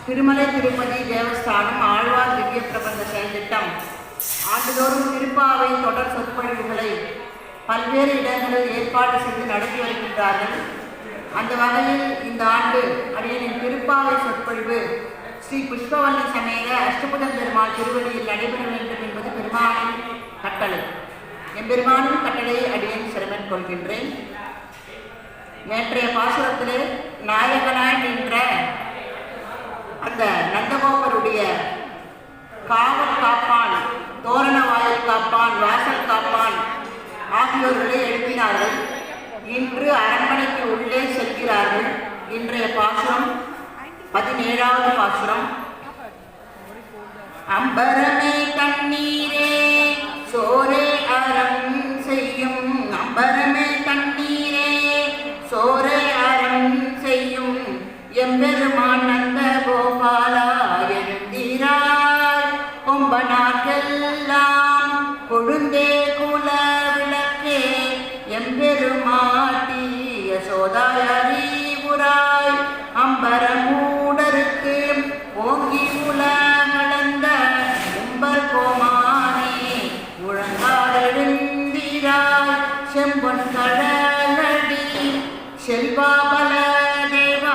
திருமலை திருப்பதி தேவஸ்தானம் ஆழ்வார் திவ்ய பிரபந்த செயல்திட்டம் ஆண்டுதோறும் திருப்பாவை தொடர் சொற்பொழிவுகளை பல்வேறு இடங்களில் ஏற்பாடு செய்து நடத்தி வருகின்றார்கள். அந்த வகையில் இந்த ஆண்டு அடியனின் திருப்பாவை சொற்பொழிவு ஸ்ரீ புஷ்பவல்லி சமேத அஷ்டபுதன் பெருமாள் திருவடியில் நடைபெற வேண்டும் என்பது பெருமானின் கட்டளை. எம்பெருமானின் கட்டளையை அடியேன் சிரமன் கொள்கின்றேன். நேற்றைய பாசுரத்திலே நாயகனாய் நின்ற அந்த நந்தகோபருடைய காவல் காப்பான், தோரண வாயில் காப்பான், வாசல் காப்பான் ஆகியோர்களை எழுப்பினார்கள். இன்று அரண்மனைக்கு உள்ளே செல்கிறார்கள். இன்றைய பாசுரம் 17வது பாசுரம். அம்பரமே தண்ணீரே சோரே அறம் செய்யும், அம்பரமே தண்ணீரே சோரே அறம் செய்யும் எம்பெருமான் நந்த கோபாலா எழுந்திராய் கொம்பனாக்கெல்லாம் கொழுந்தே குல விளக்கே எம்பெருமாட்டி யசோதாய் அறிவுராய் அம்பரமூடருக்கு ஓங்கி உலகளந்த உம்பர் கோமானே முழங்கால் எழுந்திராய் செம்பொன் கடலடி செல்வாபல தேவா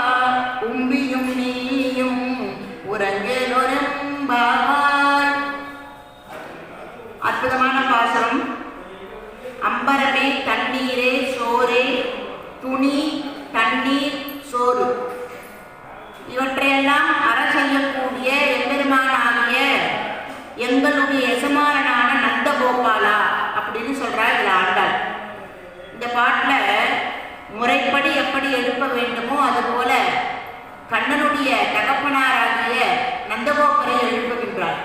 உம்பியும் நீயும் உறங்கேலொரெம்பாவாய். அற்புதமான பாசுரம். அம்பரமே தண்ணீரே சோரே, துணி தண்ணீர் சோறு இவற்றையெல்லாம் அற செய்யக்கூடிய எம்பெருமானாகிய எங்களுடைய எசமானனான நந்தகோபாலா அப்படின்னு சொல்றார் இதுல ஆண்டாள். இந்த பாட்டில் முறைப்படி எப்படி எழுப்ப வேண்டுமோ அதுபோல கண்ணனுடைய தகப்பனாராகிய நந்தகோபரை எழுப்புகின்றார்.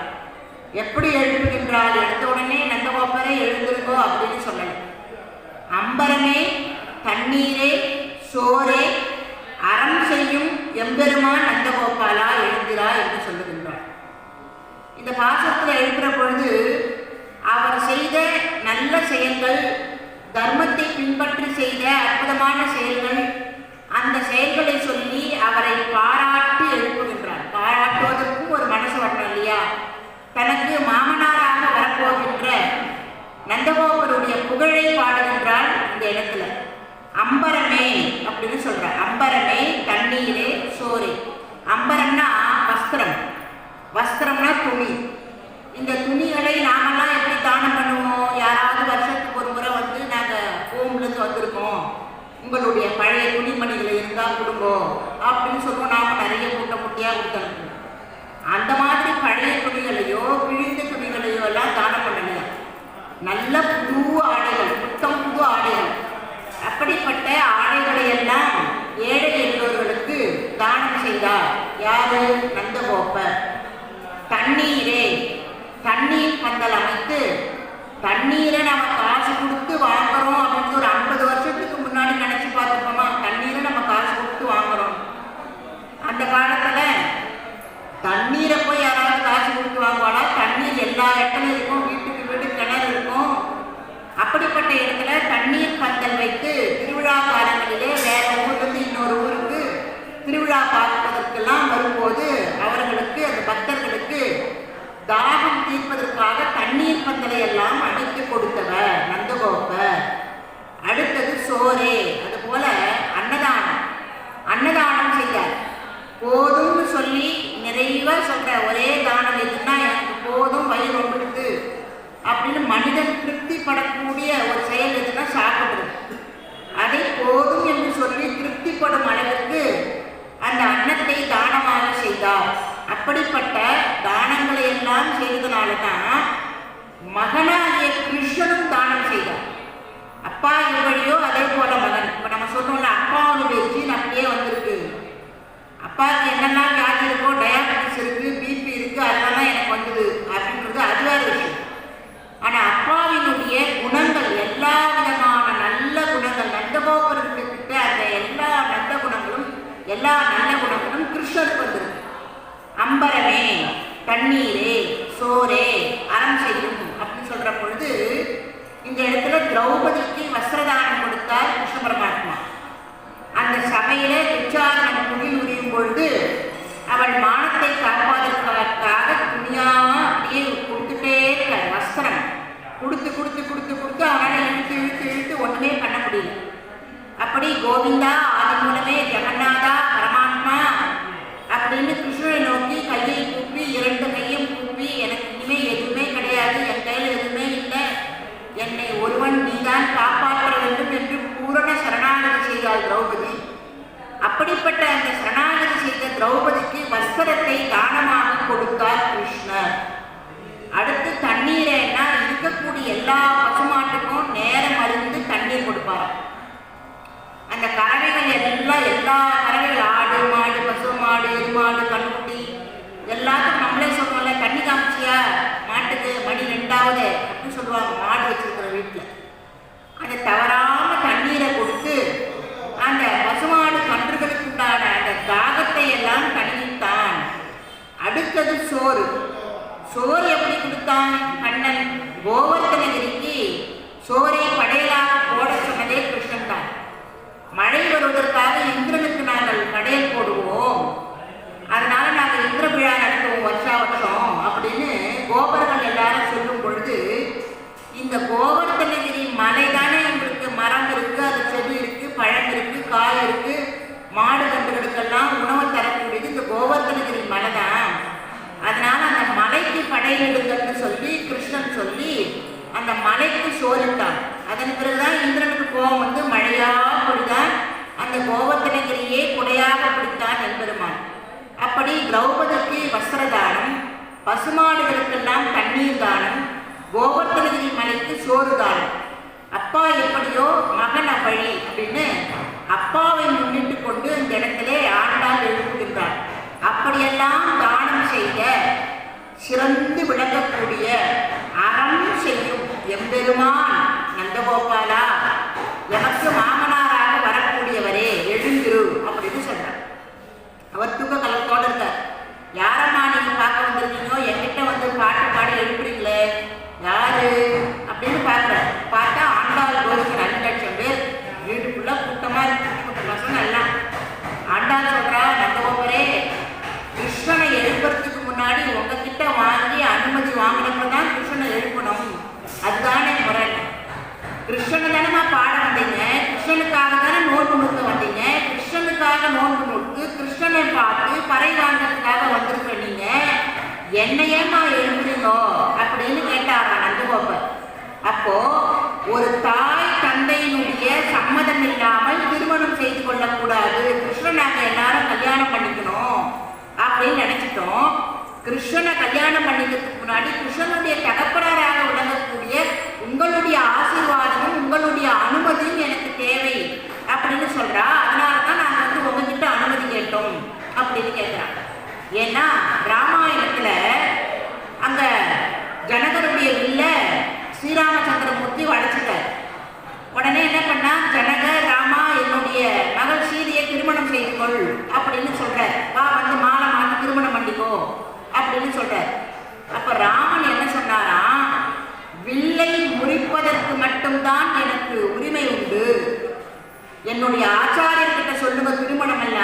எப்படி எழுப்புகின்றார்? எடுத்த உடனே நந்தகோபரை எழுந்திருக்கோ அப்படின்னு சொல்லல. அம்பரமே தண்ணீரே சோரே அறம் செய்யும் எம்பெருமான் நந்தகோபாலா எழுந்திரா என்று சொல்லுகின்றார். இந்த பாசத்தில் எழுப்புற பொழுது அவர் செய்த நல்ல செயல்கள், தர்மத்தை பின்பற்றி செய்த அற்புதமான செயல்கள், அந்த செயல்களை சொல்லி அவரை பாராட்டி எழுப்புகின்றார். பாராட்டுவதற்கும் ஒரு மனசு வரணும் இல்லையா? தனக்கு மாமனாராக வரப்போகின்ற நந்தகோபருடைய புகழை பாடுகின்றார் இந்த இடத்துல. அம்பரமே அப்படின்னு சொல்றார். அம்பரமே தண்ணீரே சோரே. அம்பரம்னா வஸ்திரம், வஸ்திரம்னா துணி. இந்த துணிகளை நாமெல்லாம் எப்படி தானம் பண்ணுவோம்? யாராவது வருஷத்துக்கு ஒரு முறை வந்து நாங்கள் ஹோம்லேருந்து வந்திருக்கோம், உங்களுடைய பழைய துணிமணிகளை இருந்தால் கொடுங்கோ அப்படின்னு சொல்லுவோம். நாம் நிறைய மூட்டை முட்டையாக கொடுத்தனுப்போம். அந்த மாதிரி பழைய துணிகளையோ கிழிந்த துணிகளையோ எல்லாம் தானம் பண்ணலையா? நல்ல புது ஆடைகள், புத்தம் புது ஆடைகள், அப்படிப்பட்ட ஆடைகளை எல்லாம் ஏழை எல்லோர்களுக்கு தானம் செய்தார். யாரு? நந்தகோபர். தண்ணீரே, தண்ணீர் பந்தல் அமைத்து, தண்ணீரை நம்ம காசு கொடுத்து வாங்குறோம் அப்படின்னு ஒரு 50 வருஷத்துக்கு முன்னாடி நினைச்சு பார்த்துப்போமா? தண்ணீரை நம்ம காசு கொடுத்து வாங்குறோம். அந்த காலத்துல தண்ணீரை போய் யாராவது காசு கொடுத்து வாங்குவானா? தண்ணீர் எல்லா இடத்துலையும் இருக்கும், வீட்டுக்கு வீடு கிணறு இருக்கும். அப்படிப்பட்ட இடத்துல தண்ணீர் பந்தல் வைத்து திருவிழா காலங்களிலே வேற ஊர்லேருந்து இன்னொரு ஊருக்கு திருவிழா பார்ப்பதற்கெல்லாம் வரும்போது அவர்களுக்கு, அந்த பக்தர்களுக்கு தாகம் தீர்ப்பதற்காக தண்ணீர் பந்தலை எல்லாம் அமைத்து கொடுத்தவர் நந்தகோபர். அடுத்தது சோரே, அது போல அன்னதானம், அன்னதானம் செய்தார். போதும்னு சொல்லி நிறைவா சொல்ற ஒரே தானம் எதுன்னா, எனக்கு போதும் வயிறு ரொம்பிடுது அப்படின்னு மனிதன் திருப்திப்படக்கூடிய ஒரு செயல் எதுனா சாப்பிடுறது. அதை போதும் என்று சொல்லி திருப்திப்படும் அளவிற்கு அந்த அன்னத்தை தானமாக செய்தார். அப்படிப்பட்ட தானங்களை எல்லாம் செய்ததுனால தான் மகனாகிய கிருஷ்ணனும் தானம் செய்தார். அப்பா எவ்வளியோ அதே போல மகன். இப்போ நம்ம சொன்னோம்ல, அப்பாவுடைய ஜீன் அப்படியே வந்திருக்கு. அப்பாவுக்கு என்னெல்லாம் வியாதி இருக்கோ, டயாபெட்டிஸ் இருக்கு, பிபி இருக்கு, அதெல்லாம் எனக்கு வந்தது அப்படின்றது அது வேறு விஷயம். ஆனால் அப்பாவினுடைய குணங்கள், எல்லா விதமான நல்ல குணங்கள் நந்தகோபர்கிட்ட அந்த எல்லா நல்ல குணங்களும், எல்லா நல்ல குணங்களும் கிருஷ்ணருக்கு வந்திருக்கு. அம்பரமே தண்ணீரே சோரே அறம் செய்யும் அப்படின்னு சொல்ற பொழுது இந்த இடத்துல திரௌபதிக்கு வஸ்திரதானம் கொடுத்தார் கிருஷ்ண பரமாத்மா. அந்த சபையிலே துச்சாதனன் குடில் உரியும் பொழுது அவள் மானத்தை தானத்தை காப்பாற்றுவதற்காக துணியா அப்படியே கொடுத்துட்டே இருக்கார். வஸ்திரம் கொடுத்து கொடுத்து கொடுத்து கொடுத்து அவனால் இழுத்து இழுத்து இழுத்து ஒன்றுமே பண்ண முடியல. அப்படி கோவிந்தா ஆதி மூலமே ஜெகநாதா பரமாத்மா அப்படின்னு கிருஷ்ணனை நோக்கி கையை கூப்பி, 2 கையும் கூப்பி, எனக்கு இனிமே எதுவுமே கிடையாது, என் கையில் எதுவுமே இல்லை, என்னை ஒருவன் நீதான் காப்பாற்ற வேண்டும் என்று பூரண சரணாகதி செய்தாள் திரௌபதி. அப்படிப்பட்ட அந்த சரணாகதி செய்த திரௌபதிக்கு வஸ்திரத்தை தானமாக கொடுத்தார் கிருஷ்ணர். அடுத்து தண்ணீரைன்னா இருக்கக்கூடிய எல்லா பசுமாட்டுக்கும் நேரம் அறிந்து தண்ணீர் கொடுப்பார். அந்த கறவைகள் எல்லாம், எல்லா கறவைகள், ஆடு மாடு, பசு மாடு, எருமாடு, கண்ணுக்குட்டி எல்லாத்துக்கும் நம்மளே சொல்லுவோம்ல, தண்ணி காமிச்சியா மாட்டுக்கு, மணி 2வது அப்படின்னு சொல்லுவாங்க மாடு வச்சிருக்கிற வீட்டில். அந்த தவறாம தண்ணீரை கொடுத்து அந்த பசுமாடு கன்றுகளுக்கு உண்டான அந்த தாகத்தை எல்லாம் கணித்தான். அடுத்தது சோறு. சோறு எப்படி கொடுத்தான் கண்ணன்? கோவர்த்தனகிரிக்கு சோரை படையலாக போட சொன்னதே கிருஷ்ணன் தான். மழை வருவதற்காக இந்திரனுக்கு நாங்கள் படையல் போடுவோம், அதனால நாங்கள் இந்திர விழா நடத்துவோம் வருஷா வருஷம் அப்படின்னு கோபர்கள் எல்லாரும் சொல்லும் பொழுது, இந்த கோவர்த்தனகிரி மலை தானே எங்களுக்கு மரம் இருக்கு, அது செடி இருக்கு, பழம் இருக்கு, காய் இருக்கு, மாடு கன்றுகளுக்கெல்லாம் உணவு தரக்கூடியது இந்த கோவர்த்தனகிரி மலை தான். அதனால அந்த மலைக்கு படையிடுங்கன்னு சொல்லி கிருஷ்ணன் சொல்லி அந்த மலைக்கு சோறிட்டான். அதன் பிறகுதான் இந்திரனுக்கு கோபம் வந்து மழையா பொழிதான் அந்த கோவர்த்தனகிரியே குடையாக பிடித்தான் என்பெருமான். அப்படி திரௌபதிக்கு வஸ்திரதானம், பசுமாடுகளுக்கெல்லாம் தண்ணீர் தானம், கோவர்த்தனகிரி மலைக்கு சோறு தானம். அப்பா எப்படியோ மகன் அப்பழி அப்படின்னு அப்பாவை முன்னிட்டு கொண்டு இந்த இடத்திலே ஆண்டாள் எழுப்புகின்றார். அப்படியெல்லாம் தானம் செய்த சிறந்து விளங்கக்கூடிய அறம் செய்யும் எம்பெருமான் நந்தகோபாலா, எனக்கு மாமனாராக வரக்கூடியவரே எழுந்திரு அப்படின்னு சொல்றார். அவர் தூக்க கலத்தோடு இருக்கார். யாரம்மா நீங்க பார்க்க வந்திருக்கீங்களோ, என்கிட்ட வந்து பாட்டு பாடி எழுப்புறீங்களே யாரு அப்படின்னு பார்க்குறார். பார்த்தா ஆண்டாள் கோவிலுக்கு 2 லட்சம் பேர், வீட்டுக்குள்ள கூட்டமா இருக்கு, பசங்க எல்லாம். ஆண்டாள் சொல்றா, நந்தகோபரே கிருஷ்ணனை எழுப்புறதுக்கு முன்னாடி உங்ககிட்ட வாங்கி அனுமதி வாங்கினப்பதான் கிருஷ்ணனை எழுப்பணும், அதுதானே முறை. கிருஷ்ணனை தானேமா பாட வந்தீங்க, கிருஷ்ணனுக்காக தானே நோன்பு நோக்க வந்தீங்க, கிருஷ்ணனுக்காக நோன்பு நோக்கு, கிருஷ்ணனை பார்த்து பறை வாங்கிறதுக்காக வந்திருக்க நீங்க என்னையேமா எழுப்புறீங்கோ அப்படின்னு கேட்டாரா நந்தகோபர். அப்போ ஒரு தாய் தந்தையினுடைய சம்மதம் இல்லாமல் திருமணம் செய்து கொள்ளக்கூடாது, கிருஷ்ணனாக எல்லாரும் கல்யாணம் பண்ணிக்கணும் அப்படின்னு நினைச்சிட்டோம். கிருஷ்ணனை கல்யாணம் பண்ணிக்கிறதுக்கு முன்னாடி கிருஷ்ணனுடைய தகப்பனராக விளங்கக்கூடிய உங்களுடைய ஆசீர்வாதமும் உங்களுடைய அனுமதியும் எனக்கு தேவை அப்படின்னு சொல்றா. அதனாலதான் நாங்கள் வந்து உங்ககிட்ட அனுமதி கேட்டோம் அப்படின்னு கேட்கிறான். ஏன்னா ராமாயணத்துல அங்க ஜனகருடைய வில்ல ஸ்ரீராமச்சந்திரமூர்த்தி வளைச்சிட்டார். உடனே என்ன பண்ணா, ஜனகர் ராமா என்னுடைய மகள் சீதையை திருமணம் செய்து கொள் அப்படின்னு சொல்றார். வா வந்து மாலை மாற்றி திருமணம் பண்ணிக்கோ அப்படின்னு சொல்றார். அப்ப ராமன் என்ன சொன்னாரா, வில்லை முறிப்பதற்கு மட்டும்தான் எனக்கு உரிமை உண்டு, என்னுடைய ஆச்சாரியர்கிட்ட சொல்லுங்க திருமணம் அல்ல,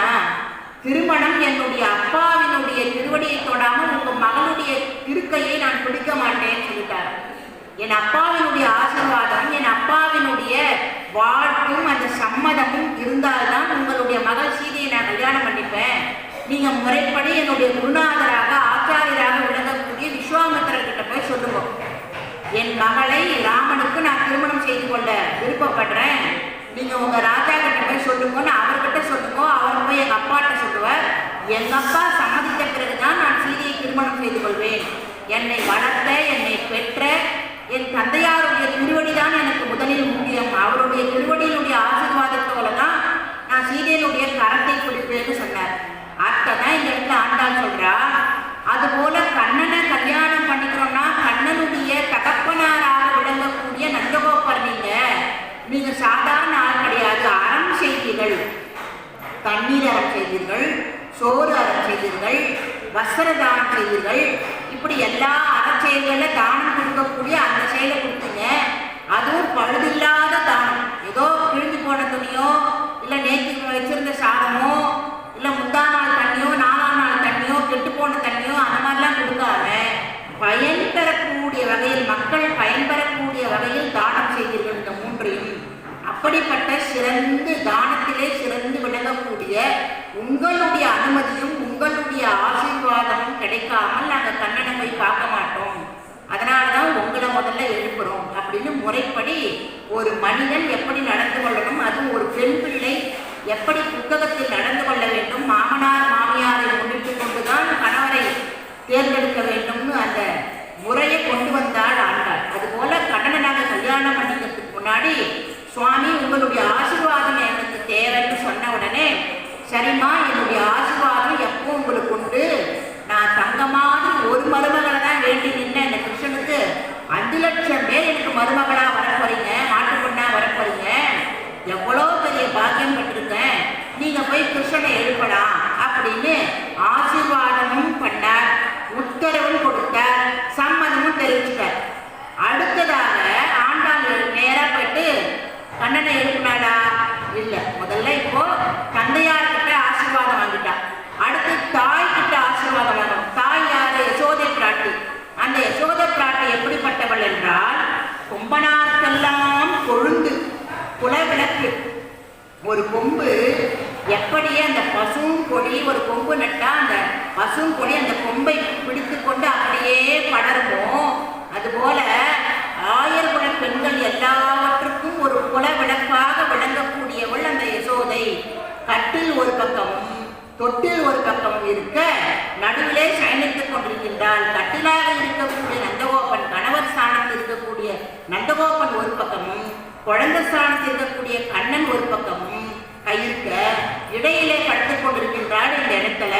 திருமணம் என்னுடைய அப்பாவினுடைய திருவடியை தொடாமல் உங்க மகனுடைய திருக்கையை நான் பிடிக்க மாட்டேன்னு சொல்லிட்டார். என் அப்பாவினுடைய ஆசீர்வாதம், என் அப்பாவினுடைய வாழ்த்தும் அந்த சம்மதமும் இருந்தால்தான் உங்களுடைய மகள் சீதையை நான் கல்யாணம் பண்ணிப்பேன். நீங்க முறைப்படி என்னுடைய குருநாதராக ஆச்சாரியராக விளங்கக்கூடிய விஸ்வாமித்திரர்கிட்ட போய் சொல்லுங்க, என் மகளை ராமனுக்கு நான் திருமணம் செய்து கொள்ள விருப்பப்படுறேன், நீங்க உங்க ராஜா கிட்ட போய் சொல்லுங்கன்னு அவர்கிட்ட சொல்லுங்க. அவர் போய் எங்க அப்பாட்ட சொல்லுவார், எங்க அப்பா சம்மதித்த பிறகுதான் நான் சீதையை திருமணம் செய்து கொள்வேன். என்னை வளர்த்த, என்னை பெற்ற என் தந்தையாருடைய திருவடிதான் எனக்கு முதலில் முக்கியம், அவருடைய திருவடியினுடைய ஆசீர்வாதத்தோட தான் நான் சீதையினுடைய கரத்தை பிடிப்பேன்னு சொன்னார். அதான் இந்த இடத்துல ஆண்டாள் சொல்றா. அதுபோல கண்ணனை கல்யாணம் பண்ணிக்கிறோம்னா கண்ணனுடைய தகப்பனாராக விளங்கக்கூடிய நந்தகோபர் நீங்க சாதாரண ஆள் கிடையாது. அறம் செய்தீர்கள், தண்ணீர் அறம் செய்தீர்கள், சோறு அறம் செய்தீர்கள், வஸ்திர தானம் செய்தீர்கள், இப்படி எல்லா அறச்செயல்கள தானம் கொடுக்கக்கூடிய அந்த செயலை கொடுத்தீங்க. அதுவும் பழுதில்லாத தானம். ஏதோ கிழிஞ்சு போன துணியோ, இல்லை நேற்று வச்சிருந்த சாதமோ, இல்லை முந்தா நாள் தண்ணியோ, 4ஆம் நாள் தண்ணியோ, கெட்டு போன அப்படிப்பட்ட சிறந்து தானத்திலே சிறந்து விளங்கக்கூடிய உங்களுடைய அனுமதியும் உங்களுடைய ஆசீர்வாதமும் கிடைக்காமல் நாங்கள் கண்ணனை போய் பார்க்க மாட்டோம், அதனாலதான் உங்களை முதல்ல எழுப்புறோம் அப்படின்னு முறைப்படி ஒரு மனிதன் எப்படி நடந்து கொள்ளணும், அதுவும் ஒரு பெண் பிள்ளை எப்படி புத்தகத்தில் நடந்து கொள்ள வேண்டும், மாமனார் மாமியாரை முன்னிட்டு கொண்டுதான் கணவரை தேர்ந்தெடுக்க வேண்டும்னு அந்த முறையை கொண்டு வந்தாள் ஆண்டாள். அதுபோல கண்ணனை நாங்கள் கல்யாணம் பண்ணிக்கிறதுக்கு முன்னாடி சுவாமி உங்களுடைய ஆசீர்வாதம் எனக்கு தேவைன்னு சொன்ன உடனே, சரிம்மா என்னுடைய ஆசீர்வாதம் எப்போ உங்களுக்கு உண்டு, நான் தங்கமான ஒரு மருமகளை தான் வேண்டி நின்ன இந்த கிருஷ்ணனுக்கு 5 லட்சம் பேர் எனக்கு மருமகளா வரப்போறீங்க, மாட்டு பொண்ணா வரப்போறீங்க, எவ்வளோ பெரிய பாக்கியம் பெற்றிருக்கேன், நீங்க போய் கிருஷ்ணனை எழுப்பலாம் அப்படின்னு ஆசீர்வாதமும் பண்ணார், உத்தரவும் கொடுத்தார், சம்மதமும் தெரிவிச்சுட்டார். அடுத்ததாக ஆண்டாள் நேரா போயிட்டு கண்ணனை எழுப்பினாடா? இல்லை. முதல்ல இப்போ தந்தையார்கிட்ட ஆசீர்வாதம் வாங்கிட்டா. அடுத்து தாய் கிட்ட ஆசீர்வாதம் வாங்கணும். தாய் யாரு? யசோதை பிராட்டி. அந்த யசோதை பிராட்டி எப்படிப்பட்டவள் என்றால், கொம்பனார்க்கெல்லாம் கொழுந்து குலவிளக்கு. ஒரு கொம்பு எப்படியே அந்த பசும் கொடி, ஒரு கொம்பு நட்டா அந்த பசும் கொடி அந்த கொம்பை பிடித்து கொண்டு அப்படியே படருமோ, அதுபோல ஆயர்குல பெண்கள் எல்லாவற்றுக்கும் ஒரு குல விளக்காக விளங்கக்கூடியவள் அந்த யசோதை. கட்டில் ஒரு பக்கமும் தொட்டில் ஒரு பக்கமும் இருக்க நடுவிலே சயனித்துக் கொண்டிருக்கின்றாள். கட்டிலாக இருக்கக்கூடிய நந்தகோபன், கணவர் ஸ்தானத்தில் இருக்கக்கூடிய நந்தகோபன் ஒரு பக்கமும், குழந்தை ஸ்தானத்தில் இருக்கக்கூடிய கண்ணன் ஒரு பக்கமும் கையிருக்க இடையிலே படுத்துக் கொண்டிருக்கின்றாள். இந்த இடத்துல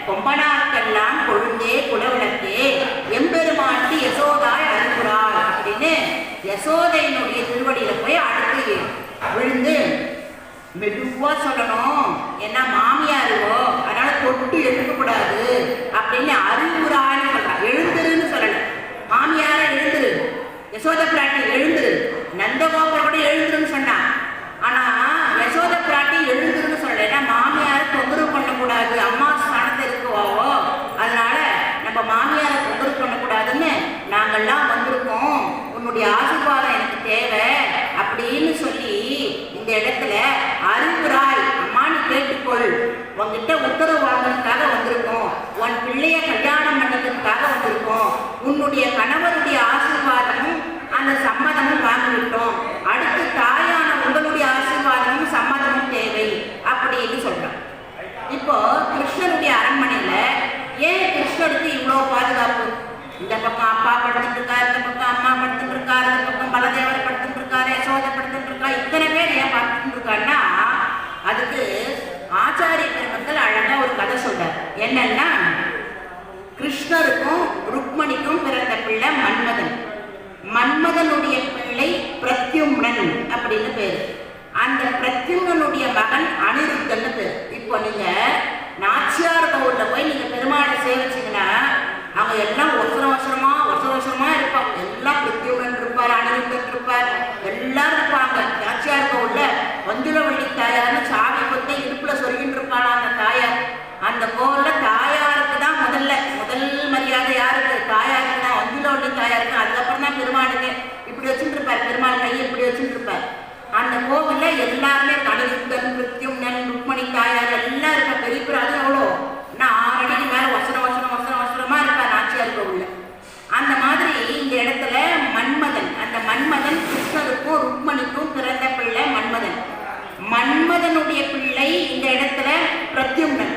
கொம்பனார்க்கெல்லாம் கொழுந்தே குலவிளக்கே எம்பெருமாட்டி யசோதாய் அனுப்புறாள் அப்படின்னு யசோதையினுடைய திருவடியில போய் அடுத்து விழுந்து மெதுவா சொல்லணும். ஏன்னா மாமியாருவோ, அதனால தொட்டு எழுப்பக்கூடாது அப்படின்னு அறிவுறான்னு சொல்றான். எழுந்துருன்னு சொல்லல, மாமியார எழுந்துரு, யசோத பிராட்டி எழுந்துரு, நந்தகோபுரம் கூட எழுந்துருன்னு சொன்னான். ஆனா யசோத பிராட்டி எழுந்துருன்னு சொல்லல, ஏன்னா மாமியார தொந்தரவு பண்ணக்கூடாது, அம்மா ஸ்தானத்தை இருக்குவாவோ, அதனால நம்ம மாமியார தொந்தரவு பண்ணக்கூடாதுன்னு நாங்கள்லாம் வந்திருக்கோம், உன்னுடைய ஆசீர்வாதம் எனக்கு தேவை அப்படின்னு சொல்லி இந்த இடத்துல அறிவுராய், அம்மா நீ கேட்டுக்கொள், உன்கிட்ட உத்தரவு வாங்கிறதுக்காக வந்திருக்கோம், உன் பிள்ளைய கல்யாணம் பண்ணிக்கிறதுக்காக வந்திருக்கோம், உன்னுடைய கணவருடைய ஆசீர்வாதமும் அந்த சம்மதமும் வாங்கிவிட்டோம், அடுத்து தாயான உங்களுடைய ஆசீர்வாதமும் சம்மதமும் தேவை அப்படின்னு சொல்றோம். இப்போ கிருஷ்ணனுடைய அரண்மனையில ஏன் கிருஷ்ணருக்கு இவ்வளோ பாதுகாப்பு? இந்த பக்கம் அப்பா படுத்துட்டு இருக்காரு, இந்த பக்கம் அம்மா படுத்துட்டு இருக்காரு, இந்த பக்கம் பலதேவர் படுத்துட்டு இருக்காரு, யசோதை படுத்துட்டு இருக்கா, இத்தனை பேர் ஏன் பார்த்துட்டு இருக்காருன்னா, அதுக்கு ஆச்சாரிய பெருமக்கள் அழகா ஒரு கதை சொல்றாரு. என்னன்னா, கிருஷ்ணருக்கும் ருக்மணிக்கும் பிறந்த பிள்ளை மன்மதன், மன்மதனுடைய பிள்ளை பிரத்யும்னன் அப்படின்னு பேரு, அந்த பிரத்யும்னனுடைய மகன் அனிருத்தன் பேரு. இப்போ நீங்க நாச்சியார் கோவில்ல போய் நீங்க பெருமாளை சேவிச்சீங்கன்னா அவங்க எல்லாம் ஒசரமா இருப்பாங்க. எல்லாம் பிரத்யும்னன் இருப்பார், அனிருத்தன் இருப்பார், எல்லாரும் இருப்பாங்க. நாச்சியார் கோவில்ல வஞ்சுலவள்ளி தாயார்னு சாமி கொத்தை இடுப்புல சொல்லிட்டு இருப்பாளா அந்த தாயார். அந்த கோவில்ல தாயாருக்கு தான் முதல் மரியாதை யாருக்கு? தாயாருக்கு தான், வஞ்சுலவள்ளி தாயாருக்கு. அதுக்கப்புறம் தான் பெருமாளுக்கு இப்படி வச்சுட்டு இருப்பார், பெருமாள் கையை இப்படி வச்சுட்டு இருப்பார். அந்த கோவில்ல எல்லாருமே அனிருத்தன், பிரத்யும்னன், ருக்மணி தாயார் எல்லாம் இருப்பா. பெரிய அது எவ்வளோ 6 அடிக்கு மேல வசனமா இருப்பார் நாச்சியார் கோவில்ல. அந்த மாதிரி இந்த இடத்துல மன்மதன், அந்த மன்மதன் கிருஷ்ணருக்கும் ருக்மணிக்கும் பிறந்த பிள்ளை மன்மதன். மன்மதனுடைய பிள்ளை இந்த இடத்துல பிரத்யும்னன்,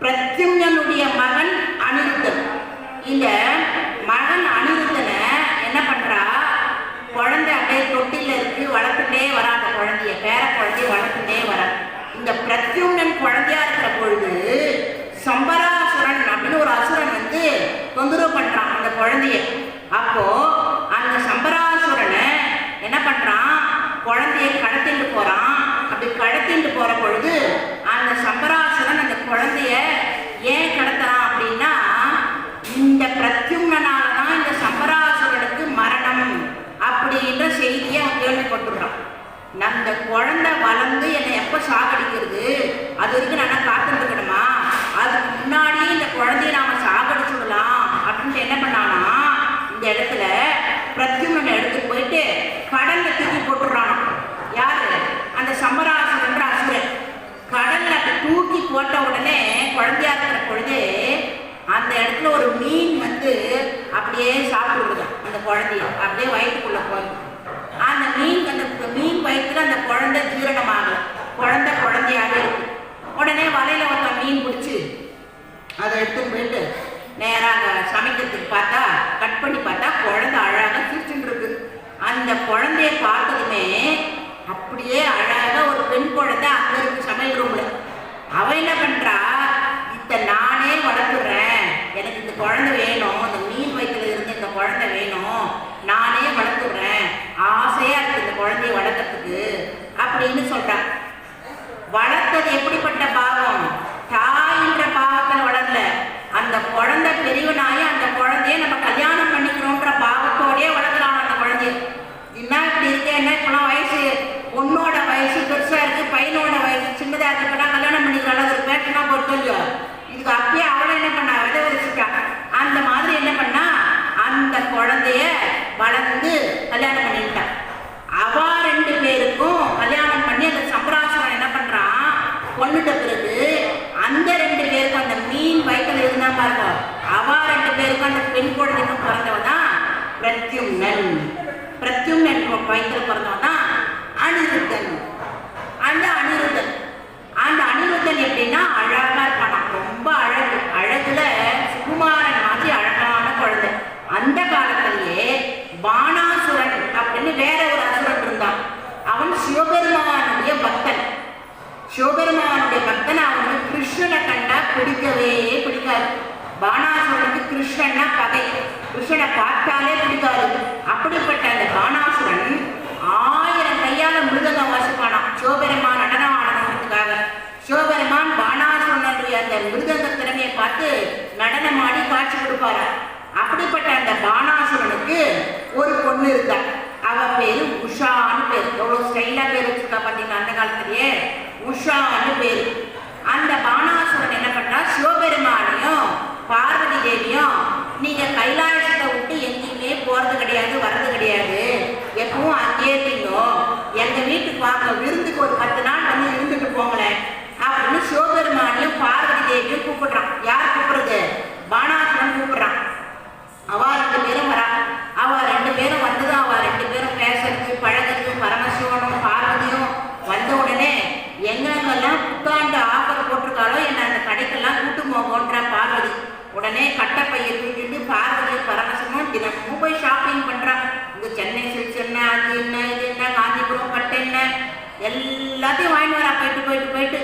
பிரத்யும்னனுடைய மகன் அனிருத்தன். இந்த மகன் அனிருத்தனை என்ன பண்றா, குழந்தை அப்படியே தொட்டில இருக்கு, வளர்த்துட்டே வரா, அந்த குழந்தைய பேர குழந்தைய வளர்த்துட்டே வரா. இந்த பிரத்யும்னன் குழந்தையா இருக்கிற பொழுது சம்பராசுரன் அப்படின்னு ஒரு அசுரன் வந்து தொந்தரவு பண்றான் அந்த குழந்தைய. அப்போ அந்த சம்பராசுரனை என்ன பண்றான், குழந்தைய கடத்திட்டு போறான். அப்படி கடத்திட்டு போற பொழுது அந்த சம்பராசுரன் அந்த குழந்தைய ஏன் கடத்துறான் அப்படின்னா, இந்த பிரத்யும்னனாலதான் இந்த சம்பராசுரனுக்கு மரணம் அப்படின்ற செய்தியை அவன் கேள்விப்பட்டுறான். அந்த குழந்தை வளர்ந்து என்னை எப்ப சாகடிக்கிறது, அது வரைக்கும் நான் காத்துட்டு இருக்கணுமா, அதுக்கு முன்னாடியே இந்த குழந்தைய நாம சாகடிச்சுடலாம் அப்படின்ட்டு என்ன பண்ணானா, இந்த இடத்துல பிரத்யும்னனை எடுத்துட்டு போயிட்டு கடல்ல தூக்கி போட்டுறான். யாரு? குழந்தையா இருக்கிற பொழுதே அந்த இடத்துல ஒரு மீன் வந்து அப்படியே சாப்பிடுறது அந்த குழந்தைய, அப்படியே வயிற்றுக்குள்ள போகுது. அந்த மீன் வயிற்றுல அந்த குழந்தை ஜீரணமாகல, குழந்தையாக இருக்கு. உடனே வலையில ஒருத்த மீன் பிடிச்சி அதை எடுத்துன்னு போயிட்டு நேராக சமைக்கிறதுக்கு பார்த்தா, கட் பண்ணி பார்த்தா குழந்தை அழகாக சிரிச்சுட்டு இருக்கு. அந்த குழந்தைய பார்த்ததுமே அப்படியே அழகாக ஒரு பெண் குழந்தை அங்க இருக்கு சமையல் ரூம்ல. அவ என்ன பண்றா, இதை நானே வளர்த்துறேன், எனக்கு இந்த குழந்தை வேணும், இந்த மீன் வயிற்றுல இருந்து இந்த குழந்தை வேணும், நானே வளர்த்துறேன், ஆசையா இருக்கு இந்த குழந்தைய வளர்க்கறதுக்கு அப்படின்னு சொல்றான். வளர்த்தது எப்படிப்பட்ட பாவம்? தாயின்ற பாவத்தில் வளரல, அந்த குழந்தை பெரியவனாய அந்த குழந்தைய நம்ம கல்யாணம் பண்ணிக்கிறோன்ற பாவத்தோடய வளர்க்குறான் அந்த குழந்தைய. என்ன இப்படி இருக்கு, என்ன இப்பெல்லாம் வயசு, பொண்ணோட வயசு பெருசா இருக்கு, பையனோட வயசு சின்னதா இருக்கு, இப்பெல்லாம் கல்யாணம் பண்ணிக்கிறாள், அது ஒரு பேட்டனா பொறுத்தோ. இதுக்கு அப்பயே அவளை என்ன பண்ணா, விதை விதைச்சிட்டா. அந்த மாதிரி என்ன பண்ணா, அந்த குழந்தைய வளர்ந்து கல்யாணம் பண்ணிட்டான். அவ 2 பேருக்கும் கல்யாணம் பண்ணி அந்த சம்பராசனம் என்ன பண்றான், கொண்டுட்ட பிறகு அந்த 2 பேருக்கும் அந்த மீன் வயிற்றுல இருந்தா பாருங்க, அவ 2 பேருக்கும் அந்த பெண் குழந்தைக்கும் பிறந்தவன் தான் பிரத்யும்னன். பிரத்யும்னன் வயிற்றுல பிறந்தவன் தான் அனிருத்தன். அந்த அனிருத்தன் எப்படின்னா அழகா இருப்பானா, ரொம்ப அழகுல சுகுமாரன் மாதிரி அழகான குழந்தை. அந்த காலத்திலேயே பானாசுரன் அப்படின்னு வேற ஒரு அசுரன் இருந்தான். அவன் சிவபெருமானுடைய பக்தன். அவனுக்கு கிருஷ்ணனை கண்டா பிடிக்கவே பிடிக்காது. பானாசுரனுக்கு கிருஷ்ணன்னா பகை, கிருஷ்ணனை பார்த்தாலே பிடிக்காது. அப்படிப்பட்ட அந்த பானாசுரன் 1000 கையால மிருதங்கம் வாசிப்பானான் சிவபெருமான் நடனம் ஆடணுன்றதுக்காக. சிவபெருமான் பானாசுரனுடைய அந்த மிருதங்க திறமையை பார்த்து நடனமாடி காட்சி கொடுப்பாரு. அப்படிப்பட்ட அந்த பானாசுரனுக்கு ஒரு பொண்ணு இருந்தா, அவ பேரு உஷான்னு பேரு. எவ்வளவு ஸ்டைலா பேர் வச்சிருக்கா பார்த்தீங்கன்னா அந்த காலத்திலேயே, உஷான்னு பேரு. அந்த பானாசுரன் என்ன பண்ணா, சிவபெருமானையும் பார்வதி தேவியும் நீங்க கைலாசத்தை விட்டு எங்கேயுமே போறது கிடையாது, வர்றது கிடையாது, எப்பவும் அங்கேயே இருந்தீங்க, எங்க வீட்டுக்கு வாங்க, விருந்துக்கு ஒரு 10 நாள் வந்து இருந்துட்டு போங்களேன் அப்படின்னு சிவபெருமானையும் பார்வதி தேவியும் கூப்பிடுறான். யார் கூப்பிடுறது? பானாசுரன் கூப்பிடுறான். அவ 2 பேரும் வரா. அவ 2 பேரும் வந்ததும் அவ 2 பேரும் பேசுறது பழகிறது. பரமசிவனும் பார்வதியும் வந்த உடனே எங்கெங்கெல்லாம் புத்தாண்டு ஆஃபர் போட்டிருக்காளோ என்ன அந்த கடைக்கெல்லாம் கூட்டு போங்கன்ற பார்வதி. உடனே கட்டப்பையை தூக்கிட்டு பார்வதியும் பரமசிவனும் தினமும் போய் ஷாப்பிங் பண்றான். இந்த சென்னை சில்க்ஸ் என்ன, அது என்ன, இது என்ன, காந்திபுரம் பட்டு என்ன, எல்லாத்தையும் வாங்கிட்டு வரா. போயிட்டு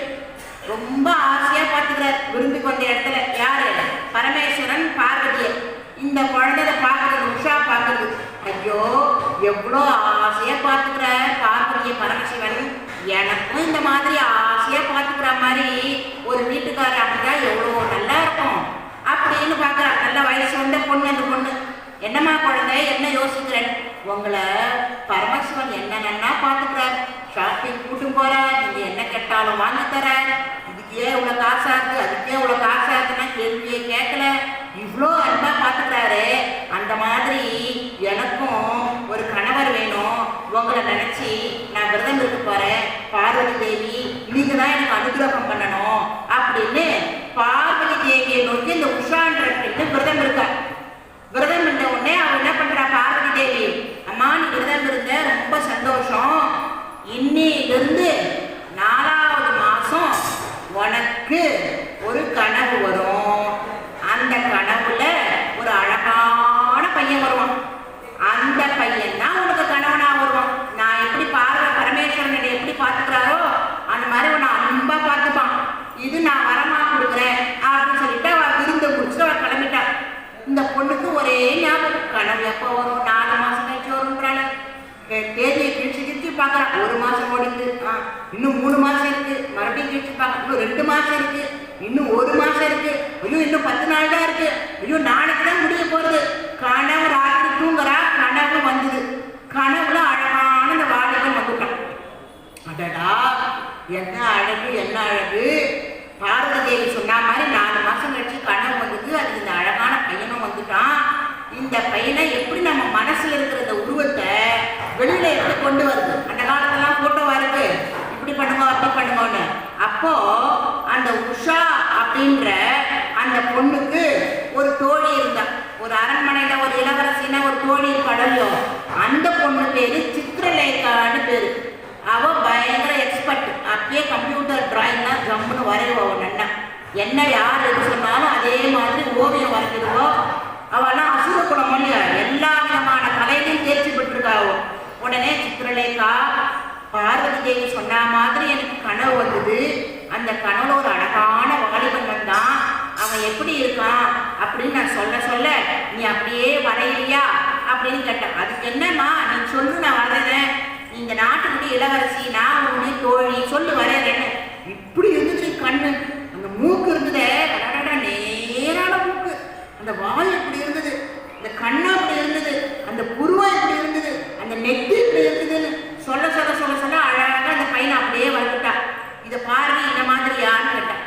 ரொம்ப ஆசையா பார்த்துக்கிறார். விருந்துக்கு வந்த இடத்துல யாரு? பரமேஸ்வரன் பார்வதியை. இந்த குழந்தைய பார்க்கறது, உஷா பார்க்கறது, ஐயோ எவ்வளோ ஆசையா பார்த்துக்கிற பார்வதியை பரமசிவன், எனக்கும் இந்த மாதிரி ஆசையா பார்த்துக்கிற மாதிரி ஒரு வீட்டுக்காரர் அப்படிதான் எவ்வளோ நல்லா இருக்கும் அப்படின்னு பார்க்குறா. நல்ல வயசு வந்த பொண்ணு. அந்த பொண்ணு, என்னம்மா குழந்தை, என்ன யோசிக்கிறேன்? உங்களை பரமசிவன் என்னென்னா பார்த்துக்கிறார், ஷாப்பிங் கூட்டு போறார், நீங்க என்ன கேட்டாலும் வாங்கி தர, இதுக்கே இவ்வளோ காசா இருக்கு, அதுக்கே இவ்வளோ காசா இருக்குன்னா கேள்வியே கேட்கல, இவ்வளோ அன்பா பார்த்துக்கிறாரு. அந்த மாதிரி எனக்கும் ஒரு கணவர் வேணும், உங்களை நினைச்சி நான் விரதம் இருக்க போறேன், பார்வதி தேவி நீங்க தான் எனக்கு அனுகிரகம் பண்ணணும் அப்படின்னு பார்வதி தேவியை நோக்கி இந்த உஷான்ற விரதம் இருக்கா. விரதம் இருந்த உடனே அவ என்ன பண்றா, பார்வதி தேவி, அம்மா நீ விரதம் இருந்த ரொம்ப சந்தோஷம், இன்னிலிருந்து 4வது மாசம் உனக்கு ஒரு கனவு வரும், அந்த கனவுல ஒரு அழகான பையன் வருவான், அந்த பையன் தான் உனக்கு கணவனா வருவான். நான் எப்படி பரமேஸ்வரன் எப்படி பார்த்துக்கிறாரோ அந்த மாதிரி நான் அன்பா பார்த்துப்பான், இது நான் வரமா கொடுக்குறேன் அப்படின்னு சொல்லிட்டு அவ விருந்த குடிச்சுட்டு அவ கிளம்பிட்டான். இந்த பொண்ணுக்கு ஒரே ஞாபகம், கனவு எப்போ வரும், 4 மாசம் கழிச்சு வரும்ன்றால. தேதியை கிழிச்சு பார்க்குறான். 1 மாசம் ஓடிந்து, இன்னும் 3 மாசம் இருக்கு, மறுபடியும் கிழிச்சு பார்க்க, இன்னும் 2 மாசம் இருக்கு, இன்னும் 1 மாசம் இருக்கு, ஐயோ இன்னும் 10 நாள் தான் இருக்கு, ஐயோ நாளைக்கு தான் முடிய போறது. கனவு ராத்திரி தூங்குறா, கனவு வந்தது. கனவுல அழகான அந்த வாலிபன் வந்துட்டான். அடடா என்ன அழகு, என்ன அழகு. பார்வதி தேவி சொன்ன மாதிரி 4 மாசம் கழிச்சு கனவு வந்தது. அது இந்த அழகான பையனும் வந்துட்டான். இந்த பையனை எப்படி நம்ம மனசுல இருக்கிற இந்த உருவத்தை வெளியில எப்படி கொண்டு வருது? அந்த காலத்துலாம் போட்டோவா இருக்கு, இப்படி பண்ணுங்க அப்படி பண்ணுங்கன்னு. அப்போ அந்த உஷா அப்படின்ற அந்த பொண்ணுக்கு ஒரு தோழி இருந்தா. ஒரு அரண்மனையில ஒரு இளவரசின ஒரு தோழி கடலையோ, அந்த பொண்ணு பேரு சித்திரலேகான்னு பேரு. அவ பயங்கர எக்ஸ்பர்ட். அப்பயே கம்ப்யூட்டர் டிராயிங்னா ஜம்முன்னு வரைவா. நன்னா என்ன யார் எது சொன்னாலும் அதே மாதிரி ஓவியம் வரைஞ்சிடுவோ. அவெல்லாம் அசுர குணம் இல்லையா, எல்லா விதமான கலையிலையும் தேர்ச்சி பெற்றிருக்காவோ. உடனே சித்திரலேகா பார்வதி தேவி சொன்ன மாதிரி எனக்கு கனவு வந்தது. அந்த கனவுல ஒரு அழகான வாலிபன் வந்தான். அவன் எப்படி இருக்கான் அப்படின்னு நான் சொல்ல சொல்ல நீ அப்படியே வரையிறியா அப்படின்னு கேட்டேன். அதுக்கு என்னம்மா நீ சொல்லு, நான் வரைறேன். இந்த நாட்டுக்குடி இளவரசி, நான் உன்னை தோழி, சொல்லு வரைறேன்னு. இப்படி இருந்தது கண்ணு, அந்த மூக்கு இருந்ததே நேரான மூக்கு, அந்த வாய் எப்படி இருந்தது, அந்த கண்ணு அப்படி இருந்தது, அந்த புருவம் எப்படி இருந்தது, அந்த நெத்தி இப்படி இருந்ததுன்னு சொல்ல சொல்ல சொல்ல சொல்ல அழகாக அந்த பையனை அப்படியே வந்துட்டான். இதை பாரு இந்த மாதிரி யாருன்னு கேட்டான்.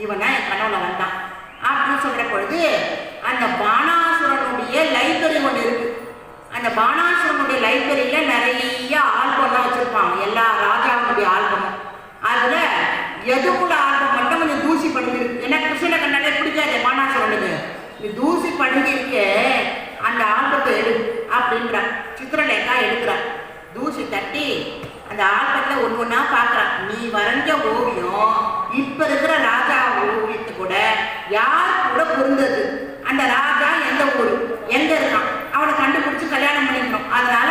இவன் தான் என் கனவுல வந்தான் அப்படின்னு சொல்ற பொழுது அந்த பானாசுரனுடைய லைப்ரரி ஒன்று இருக்கு. அந்த பானாசுரனுடைய லைப்ரரியில நிறைய ஆல்பம்லாம் வச்சிருப்பாங்க, எல்லா ராஜாவுடைய ஆல்பமும். அதுல எதுக்குள்ள ஆல்பம் மட்டும் கொஞ்சம் தூசி படிஞ்சிருக்கு. ஏன்னா கிருஷ்ணனை கண்டாலே பிடிக்காது பானாசுரனுக்கு. இந்த தூசி படிஞ்சிருக்க அந்த ஆல்பத்தை எடு அப்படின்றான். சித்திரலேகா எடுக்கிறான். தூசி தட்டி அந்த ஆல்பத்தில் ஒன்று ஒன்றா பார்க்குறான். நீ வரைஞ்ச ஓவியம் இப்போ இருக்கிற ராஜா ஓவியத்து கூட யார் கூட பொருந்தது, அந்த ராஜா எந்த ஊர் எங்கே இருக்கான் அவனை கண்டுபிடிச்சி கல்யாணம் பண்ணிக்கணும். அதனால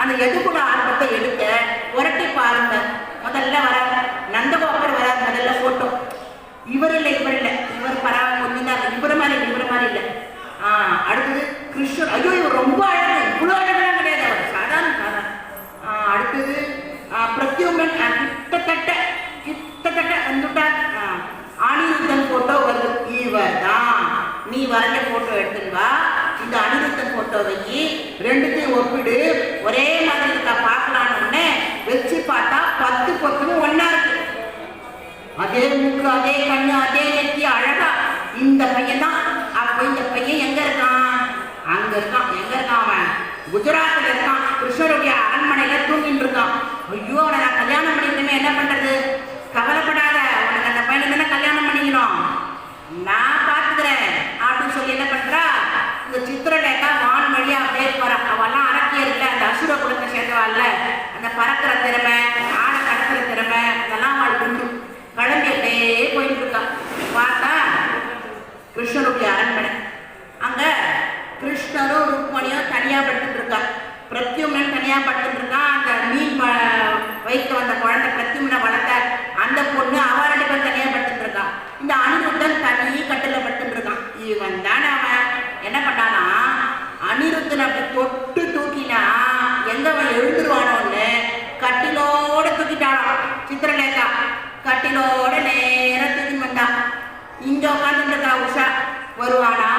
அந்த எதுக்குள்ள ஆல்பத்தை எடுக்க உரட்டி பாருங்க. முதல்ல வர நந்தகோபர் வர முதல்ல போட்டோ. இவர் இல்லை இவர் பரவாயில்ல கொஞ்சம் தான், இவர மாதிரி இல்லை. அடுத்தது கிருஷ்ணன். ஐயோ இவர் ரொம்ப அழகு, இவ்வளோ அழகெல்லாம் கிடையாது, அவர் சாதாரண. அடுத்தது பிரத்யுமன் கிட்டத்தட்ட வந்துட்டார். அனிருத்தன் போட்டோ வருது. இவர் தான் நீ வரைஞ்ச போட்டோ எடுத்துருவா. இந்த அனிருத்தன் போட்டோ வச்சு ரெண்டுத்தையும் ஒப்பிடு, ஒரே மாதிரி இருக்கா பார்க்கலான்னு வச்சு பார்த்தா 10 பொத்துன்னு ஒன்னா இருக்கு. அதே மூக்கு, அதே கண்ணு, அதே நெத்தி, அழகா. இந்த பையன் தான். அப்ப இந்த பையன் எங்க இருக்கான்? அங்க இருக்கான். எங்க இருக்கான் அவன்? குஜராத்தில் இருக்கான். கிருஷ்ணருடைய அரண்மனையில தூங்கிட்டு இருக்கான். ஐயோ அவனை நான் கல்யாணம் பண்ணிக்கணுமே, என்ன பண்றது? கவலைப்படாத, உனக்கு அந்த பையனை தானே கல்யாணம் பண்ணிக்கணும், நான் பார்த்துக்கிறேன் அப்படின்னு சொல்லி என்ன பண்றா, இந்த சித்திரலேகா வான் வழியா அப்படியே போறா. அவெல்லாம் அரக்கியர்ல அந்த அசுர குலத்தை சேர்ந்தவாள்ல, அந்த பறக்கிற திறமை, ஆடை கடக்கிற திறமை, அதெல்லாம் அவள் உண்டு. கிளம்பி அப்படியே போயிட்டு இருக்கான். பார்த்தா கிருஷ்ணருடைய அரண்மனை. அங்க கிருஷ்ணரும் ருக்மணியும் தனியா படுத்துட்டு இருக்கான். பிரத்யும்னன் தனியா படுத்துட்டு இருக்கான். அந்த மீன் வைக்க வந்த குழந்தை பிரத்யும்னை வளர்த்த அந்த பொண்ணு அவ 2 பேரும் தனியா படுத்துட்டு இருக்கான். இந்த அனிருத்தன் தனி கட்டில படுத்துட்டு இருக்கான். இவன் தானே அவன் என்ன பண்ணானா, அனிருத்தன் அப்படி தொட்டு தூக்கினா எங்க அவன் எழுந்துருவானோன்னு கட்டிலோட தூக்கிட்டாளாம் சித்திரலேகா. கட்டிலோட நேரம் தூக்கி வந்தான். இங்க உட்காந்துட்டு இருக்கா உஷா. வருவானா,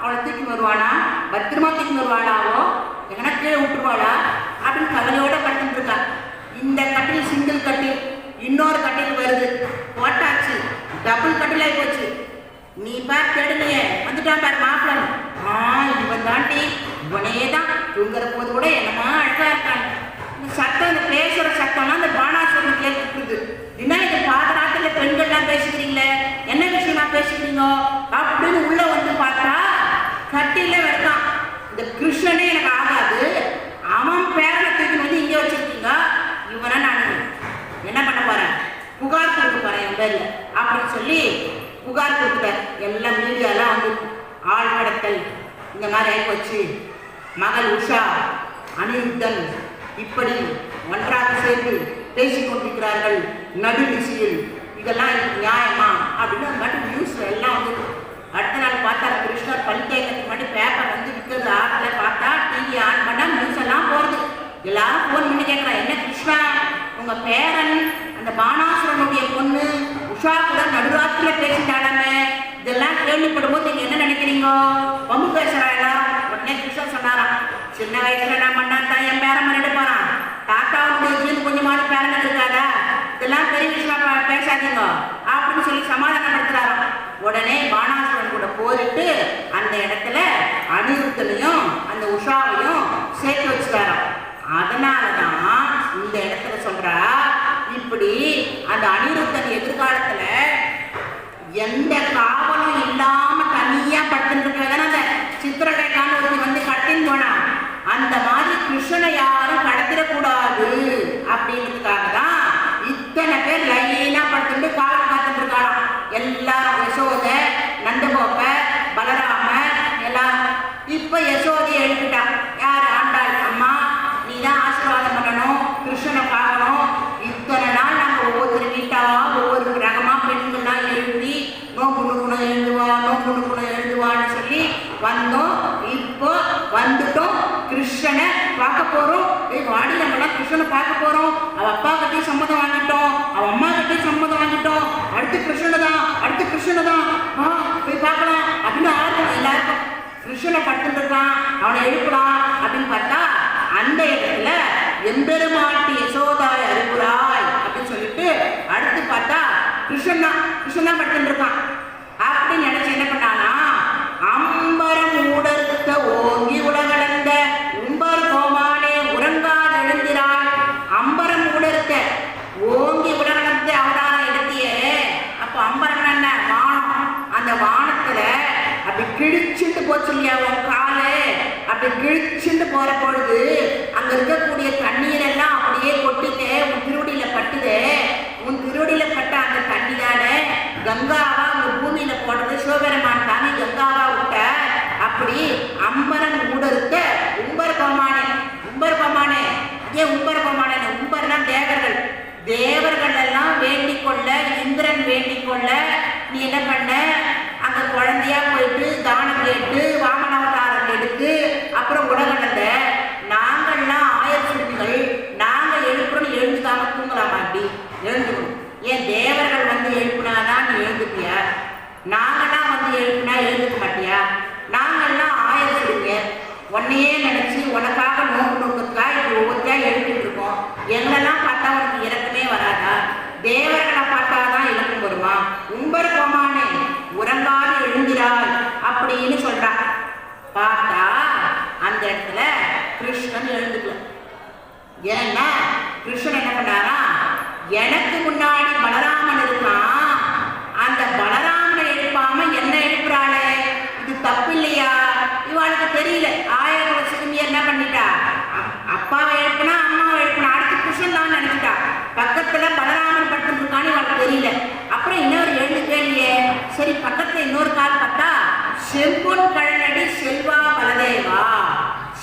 அவளை தூக்கி வருவானா, பத்திரமா தூக்கி வருவாளாவோ, எங்கன்னா கீழே விட்டுருவாளா அப்படின்னு கவலையோட படுத்துட்டு இருக்கா. இந்த கட்டில் சிங்கிள் கட்டில், இன்னொரு கட்டில் வருது, போட்டாச்சு, டபுள் கட்டில் ஆகி போச்சு. நீ பார் தேடுனியே, வந்துட்டான் பாரு மாப்பிள்ளை. இவன் தாண்டி, இவனே தான். தூங்குற போது கூட என்னமா அழகா இருக்கான். இந்த சத்தம், இந்த பேசுற சத்தம்லாம் அந்த பானாசுரன் கேட்டுருக்குது. என்ன இது பாதராத்துல பெண்கள்லாம் பேசுகிறீங்களே, என்ன விஷயமா பேசுகிறீங்க அப்படின்னு உள்ள வந்து பார்த்தா கட்டில வைக்கான். இந்த கிருஷ்ணனே எனக்கு ஆகாது, அவன் பேரனை தூக்கி வந்து இங்கே வச்சிருக்கீங்க, இவனை நான் என்ன பண்ண போறேன், புகார் கொடுக்க போறேன் என் பேர்ல அப்படின்னு சொல்லி புகார் கொடுத்துட்டார். எல்லாம் மீடியாலாம் வந்து ஆள் கடத்தல் இந்த மாதிரி ஆகிப்போச்சு, மகள் உஷா அனிருத்தன் இப்படி ஒன்றாக சேர்ந்து பேசிக் கொண்டிருக்கிறார்கள் நடுநிசையில், இதெல்லாம் நியாயமா அப்படின்னு நடு நியூஸ்ல எல்லாம் வந்து. அடுத்த நாள் பார்த்தா கிருஷ்ணர் பல்கேக்கிறதுக்கு மட்டும் பேப்பர் வந்து விற்கிறது ஆற்றுல பார்த்தா டிவி ஆன் பண்ணா நியூஸ் எல்லாம் போகிறது. எல்லாரும் ஃபோன் பண்ணி கேட்குறான், என்ன கிருஷ்ணா உங்க பேரன் அந்த பானாசுரனுடைய பொண்ணு உஷா கூட நடுராத்திரில பேசிட்டாடாமே, இதெல்லாம் கேள்விப்படும் போது நீங்க என்ன நினைக்கிறீங்க, பம்பு பேசுறா எல்லாரும். உடனே கிருஷ்ணன் சொன்னாராம், சின்ன வயசுல நான் பண்ணாதான் என் பேரன் பண்ணிட்டு போறான், தாத்தாவுடைய ஜீவன் கொஞ்சமாவது பேரன் இருக்காதா, இதெல்லாம் பெரிய விஷயமா பேசாதீங்க அப்படின்னு சொல்லி சமாதானப்படுத்துறாராம். உடனே பானாசுரன் கூட போயிட்டு அந்த இடத்துல அனிருத்தனையும் அந்த உஷாவையும் சேர்த்து வச்சுட்டாராம். அதனாலதான் இந்த இடத்துல சொல்றா, இப்படி அந்த அனிருத்தன் எதிர்காலத்துல எந்த காவலும் இல்லாம தனியா படுத்துட்டு இருக்கிறதான அந்த சித்திரலேகான்னு ஒருத்தி வந்து கட்டின்னு போனா, அந்த மாதிரி கிருஷ்ணனை யாரும் கடத்திடக்கூடாது அப்படின்றதுக்காக தான் இத்தனை பேர் லைனா படுத்துட்டு காவல் காத்துட்டு இருக்காளாம். எல்லாரும் யசோத, நந்தகோப, பலராம எல்லாம். இப்ப யசோதையை எழுப்பிட்டா. யார்? ஆண்டாள். அம்மா நீ தான் ஆசீர்வாதம் பண்ணணும், கிருஷ்ணனை பார்க்கணும். இத்தனை நாள் நாங்கள் ஒவ்வொரு வீட்டா ஒவ்வொரு ரகமா பெண்கள்லாம் எழுப்பி நோக்கு நுக்குணம் எழுதுவா, நோக்கு நுக்குணம் எழுதுவான்னு சொல்லி வந்தோம். இப்போ வந்துட்டோம், கிருஷ்ணனை பார்க்க போறோம். வாடி நம்மளாம் கிருஷ்ணனை பார்க்க போறோம். அவ அப்பா கிட்டையும் சம்மதம் வாங்கிட்டோம், அவ அம்மா கிட்டையும் சம்மதம் வாங்கிட்டோம். அடுத்து கிருஷ்ணனை தான், அடுத்து கிருஷ்ணனை தான் போய் பார்க்கலாம் அப்படின்னு ஆர்வம் எல்லாருக்கும். கிருஷ்ணனை படுத்துட்டு இருக்கான், அவனை எழுப்பலாம் அப்படின்னு பார்த்தா அந்த இடத்துல எம்பெருமாட்டி யசோதாய் அறிவுராய் அப்படின்னு சொல்லிட்டு அடுத்து பார்த்தா கிருஷ்ணன் தான் படுத்துட்டு இருக்கான். அப்படின்னு நினைச்சு என்ன பண்ணானா, அம்பரம் ஊடறுத்த ஓங்கி உலகளந்த உம்பர் கோமானே உறங்காது எழுந்திராள். அம்பரம் ஊடறுத்த ஓங்கி உலகளந்த அவதாரம் எடுத்தியே. அப்போ அம்பரம் என்ன? வானம். அந்த வானத்துல அப்படி கிழிச்சுட்டு போச்சு இல்லையா உன் காலு, அப்படி கிழிச்சுட்டு போற பொழுது அங்க இருக்கக்கூடிய தண்ணீர் எல்லாம் அப்படியே கொட்டிட்டு உன் திருவடியில பட்டுது. உன் திருவடியில பட்ட அந்த தண்ணி தானே கங்காவா உங்க பூமியில போடுறது. சிவபெருமான் தானே கங்காவா விட்ட. அப்படி அம்பரம் ஊடறுத்த உம்பர் கோமானே. உம்பர் கோமானே ஏன் உம்பர் கோமானே? உம்பர்னா தேவர்கள். தேவர்கள் எல்லாம் வேண்டிக் கொள்ள, இந்திரன் வேண்டிக் கொள்ள நீ என்ன பண்ண, அங்க குழந்தையா போயிட்டு தானம் கேட்டு வாமனாவதாரம் எடுத்து அப்புறம் உலகளந்த. நாங்கள்லாம் ஆயசுகள், நாங்க எழுப்புறோம் எழுந்துக்காம தூங்கலாமா? அப்படி எழுந்துக்கணும். ஏன் தேவர்கள் வந்து எழுப்புனாதான் நீ எழுந்துப்பியா? நாங்கள்லாம் வந்து எழுப்புனா எழுந்துக்க மாட்டியா? நாங்கள்லாம் ஆயசுங்க, உன்னையே நினைச்சு உனக்காக நோக்கு நோக்கத்துக்காக இப்படி ஒவ்வொருத்தையா எழுப்பிட்டு இருக்கோம். எங்களெல்லாம் பார்த்தா உனக்கு இறக்கமே வராதா? தேவர்களை பார்த்தாதான் இறக்கம் வருமா? உம்பர் கோமானே உறங்காது எழுந்திராள் அப்படின்னு சொல்றா. பார்த்தா அந்த இடத்துல கிருஷ்ணன் எழுந்துக்கல. ஏன்னா கிருஷ்ணன் என்ன பண்ணாரா, எனக்கு முன்னாடி பலராமன் இருக்கான், அந்த பலராமனை எழுப்பாம என்ன எழுப்புறாளே, இது தப்பு இல்லையா? இவாளுக்கு தெரியல. ஆயிரம் வருஷத்துக்கு என்ன பண்ணிட்டா, அப்பாவை எழுப்புனா அம்மாவை எழுப்புனா அடுத்து கிருஷ்ணன் தான் நினைச்சிட்டா. பக்கத்துல பலராமன் படுத்துட்டு இருக்கான்னு இவாளுக்கு தெரியல. அப்புறம் இன்னொரு எழுந்து கேள்வியே. சரி பக்கத்துல இன்னொரு கால் பார்த்தா செம்பொன் கழனடி செல்வா பலதேவா.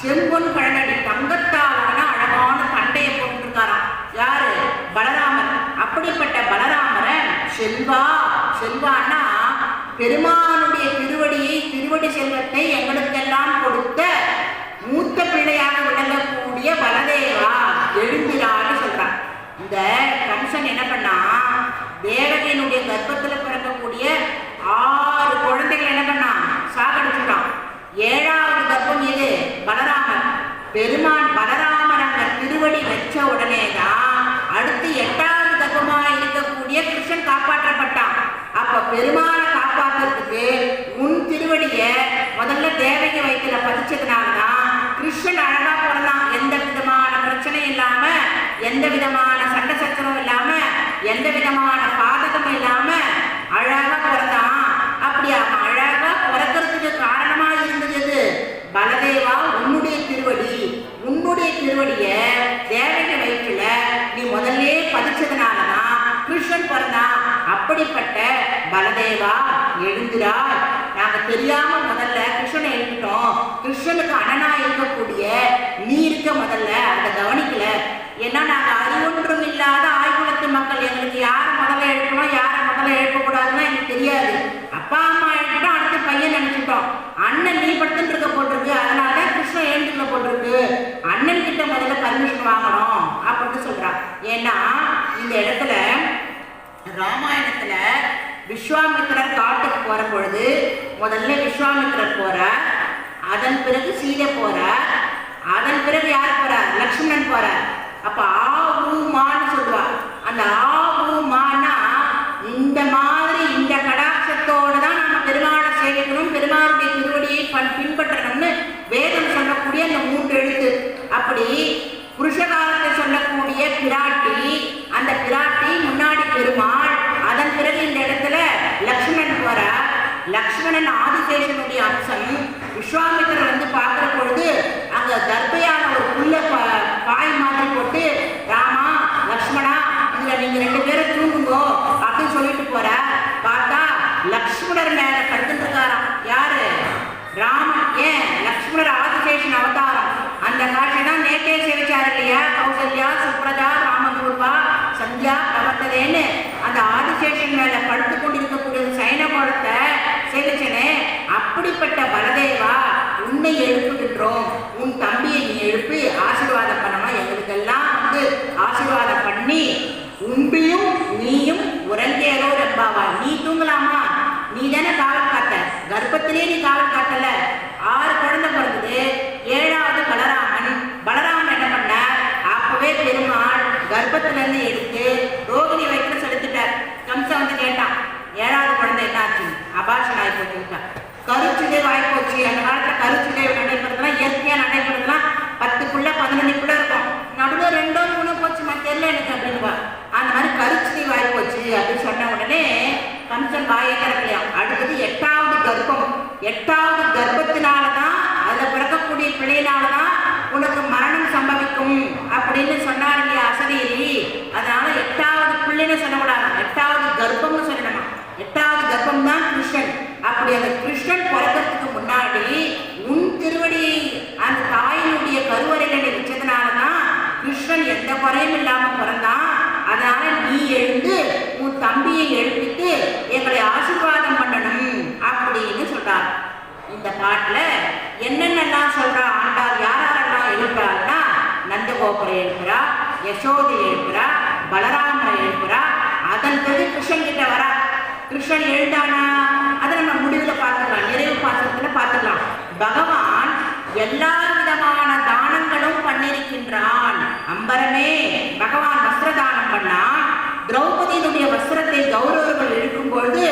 செம்பொன் கழனடி தங்கத்தாலான அழகான பண்டைய போட்டு இருக்காராம். யாரு? பலராமர். அப்படிப்பட்ட பலராமரை செல்வா, செல்வான்னா பெருமானுடைய திருவடியை, திருவடி செல்வத்தை எங்களுக்கெல்லாம் கொடுத்த மூத்த பிள்ளையாக விளங்கக்கூடிய பலதேவா எழுந்திரான்னு சொல்றான். இந்த கம்சன் என்ன பண்ணா, தேவதையினுடைய கர்ப்பத்துல பிறக்கக்கூடிய 6 குழந்தைகள் என்ன பண்ணா, சாகடிச்சுட்டான். 7வது கர்ப்பம் எது? பலராமர். பெருமான் பலராமர் அந்த திருவடி வச்ச உடனே தான் அடுத்து 8வது கர்ப்பமா இருக்கக்கூடிய கிருஷ்ணன் காப்பாற்றப்பட்டான். அப்ப பெருமானை காப்பாற்றுறதுக்கு உன் திருவடிய முதல்ல தேவகி வயிற்றுல பதிச்சதுனாலதான் கிருஷ்ணன் அழகா பிறந்தான். எந்த விதமான பிரச்சனை இல்லாம, எந்த விதமான சண்டை சச்சரவும் இல்லாம, எந்த விதமான பாதகம் இல்லாம அழகா பிறந்தான். அப்படி அவன் அழகா பிறக்கிறதுக்கு காரணமா இருந்தது பலதேவா உன்னுடைய திருவடி. உன்னுடைய திருவடிய தேவகி வயிற்றுல நீ முதல்ல பதிச்சதுனாலதான் கிருஷ்ணன் பிறந்தான். அப்படிப்பட்ட பலதேவா எழுந்திரா. நாங்க தெரியாம முதல்ல கிருஷ்ணனை எழுப்பிட்டோம். கிருஷ்ணனுக்கு அண்ணனா இருக்கக்கூடிய நீ இருக்க முதல்ல அதை கவனிக்கல. ஏன்னா நாங்க அறிவொன்றும் இல்லாத ஆய்வுலத்து மக்கள். எங்களுக்கு யாரை முதல்ல எழுப்பணும், யாரை முதல்ல எழுப்பக்கூடாதுன்னா எனக்கு தெரியாது. அப்பா அம்மா எழுப்பிட்டோம், அடுத்து பையன் நினைச்சிட்டோம். அண்ணன் நீ படுத்துட்டு இருக்க போட்டிருக்கு, அதனாலதான் கிருஷ்ணன் எழுந்துக்க போட்டிருக்கு. அண்ணன் கிட்ட முதல்ல பர்மிஷன் வாங்கணும் அப்படின்னு சொல்றான். ஏன்னா இந்த இடத்துல ராமாயணத்துல விஸ்வாமித்திரர் காட்டுக்கு போற பொழுது முதல்ல விஸ்வாமித்திரர் போறார், அதன் பிறகு சீதை போறார், அதன் பிறகு யார் போறார்? லக்ஷ்மணன் போறார். அப்ப ஆவுமான்னு சொல்லுவார். அந்த ஆவுமானா இந்த மாதிரி இந்த கடாட்சத்தோடு தான் நம்ம பெருமாளை சேவிக்கணும், பெருமாளுடைய திருவடியை பின்பற்றணும்னு வேதம் சொல்லக்கூடிய அந்த 3 எழுத்து. அப்படி புருஷகாலத்தை சொல்லக்கூடிய பிராட்டி, அந்த பிராட்டி லக்ஷ்மணன் ஆதிசேஷனுடைய அம்சம். விஸ்வாமித்திரர் வந்து பார்க்குற பொழுது அங்கே கர்ப்பையான ஒரு புல்ல பாய் மாதிரி போட்டு, ராமா லக்ஷ்மணா இதில் நீங்கள் 2 பேரும் தூங்குங்கோ அப்படின்னு சொல்லிட்டு போற. பார்த்தா லக்ஷ்மணர் மேல படுத்துட்டு இருக்காராம். யாரு? ராமன். ஏன்? லக்ஷ்மணர் ஆதிசேஷன் அவதாரம். அந்த காட்சி தான் நேற்றே சேவிச்சார் இல்லையா? கௌசல்யா சுப்ரஜா ராமபூர்வா சந்தியா பிரவர்த்ததேன்னு அந்த ஆதிசேஷன் மேல படுத்து கொண்டிருக்கக்கூடிய சைனகோலத்தை சேவிச்சனே. அப்படிப்பட்ட பலதேவா, உன்னை எழுப்புகின்றோம், உன் தம்பியை நீ எழுப்பி ஆசீர்வாதம் பண்ணணும். எங்களுக்கெல்லாம் வந்து ஆசீர்வாதம் பண்ணி உம்பியும் நீயும் உறங்கேரோ ரப்பாவா. நீ தூங்கலாமா? நீ தானே காவல் காத்த, கர்ப்பத்திலே நீ காவல் காட்டல. 6 குழந்தை பிறந்தது. 7வது பலராமன் என்ன பண்ண? அப்பவே பெருமாள் கர்ப்பத்திலிருந்து எடுத்து ரோகிணி வயிற்றுல செலுத்திட்டார். கம்சன் வந்து கேட்டான், 7வது குழந்தை என்ன ஆச்சு? அபாஷன் ஆகி போச்சுட்டான். கருச்சிதை வாய்ப்போச்சு. அந்த காலத்துல கருச்சிதை நடைபெறதுலாம் இயற்கையா நடைபெறதுலாம் 10 15 இருக்கும். நடுவில் 2 3 போச்சுமா தெரியல எனக்கு அப்படின்பா. அந்த மாதிரி கருச்சிதை வாய்ப்போச்சு அப்படின்னு சொன்ன உடனே கம்சன் வாயை திறக்கலையா. அடுத்தது 8வது கர்ப்பம். 8வது கர்ப்பத்தினாலதான், அதுல பிறக்கக்கூடிய பிள்ளையினாலதான் உனக்கு மரணம் சம்பவிக்கும் அப்படின்னு சொன்னார் இல்லையா அசரீரி. அதனால 8வது பிள்ளைன்னு சொல்லக்கூடாது, 8வது கர்ப்பம்னு சொல்லணுமா. 8வது கர்ப்பம் தான் கிருஷ்ணன். அப்படி அந்த கிருஷ்ணன் பிறக்கிறதுக்கு முன்னாடி உன் திருவடி அந்த தாயினுடைய கருவறையில வச்சதுனாலதான் கிருஷ்ணன் எந்த குறையும் இல்லாம பிறந்தான். அதனால நீ எழுந்து உன் தம்பியை எழுப்பிட்டு எங்களை ஆசீர்வாதம் பண்ணணும் அப்படின்னு சொல்றார். இந்த பாட்டுல என்னென்னலாம் சொல்றா ஆண்டாள், யாரெல்லாம் எழுப்புறாருன்னா, நந்தகோபுரை எழுப்புறா, யசோதை எழுப்புறா, பலராமரை எழுப்புறா. அதன் பிறகு கிருஷ்ணன் கிட்ட வரா. கிருஷ்ணன் எழுந்தானா அதை நம்ம முடிவில் பார்த்துக்கலாம், நிறைவு பாசத்துல பார்த்துக்கலாம். பகவான் எல்லா விதமான தானங்களும் பண்ணிருக்கின்றான். அம்பரமே பகவான் வஸ்திர தானம் பண்ணான். திரௌபதியினுடைய வஸ்திரத்தை கௌரவர்கள் இழுக்கும்பொழுது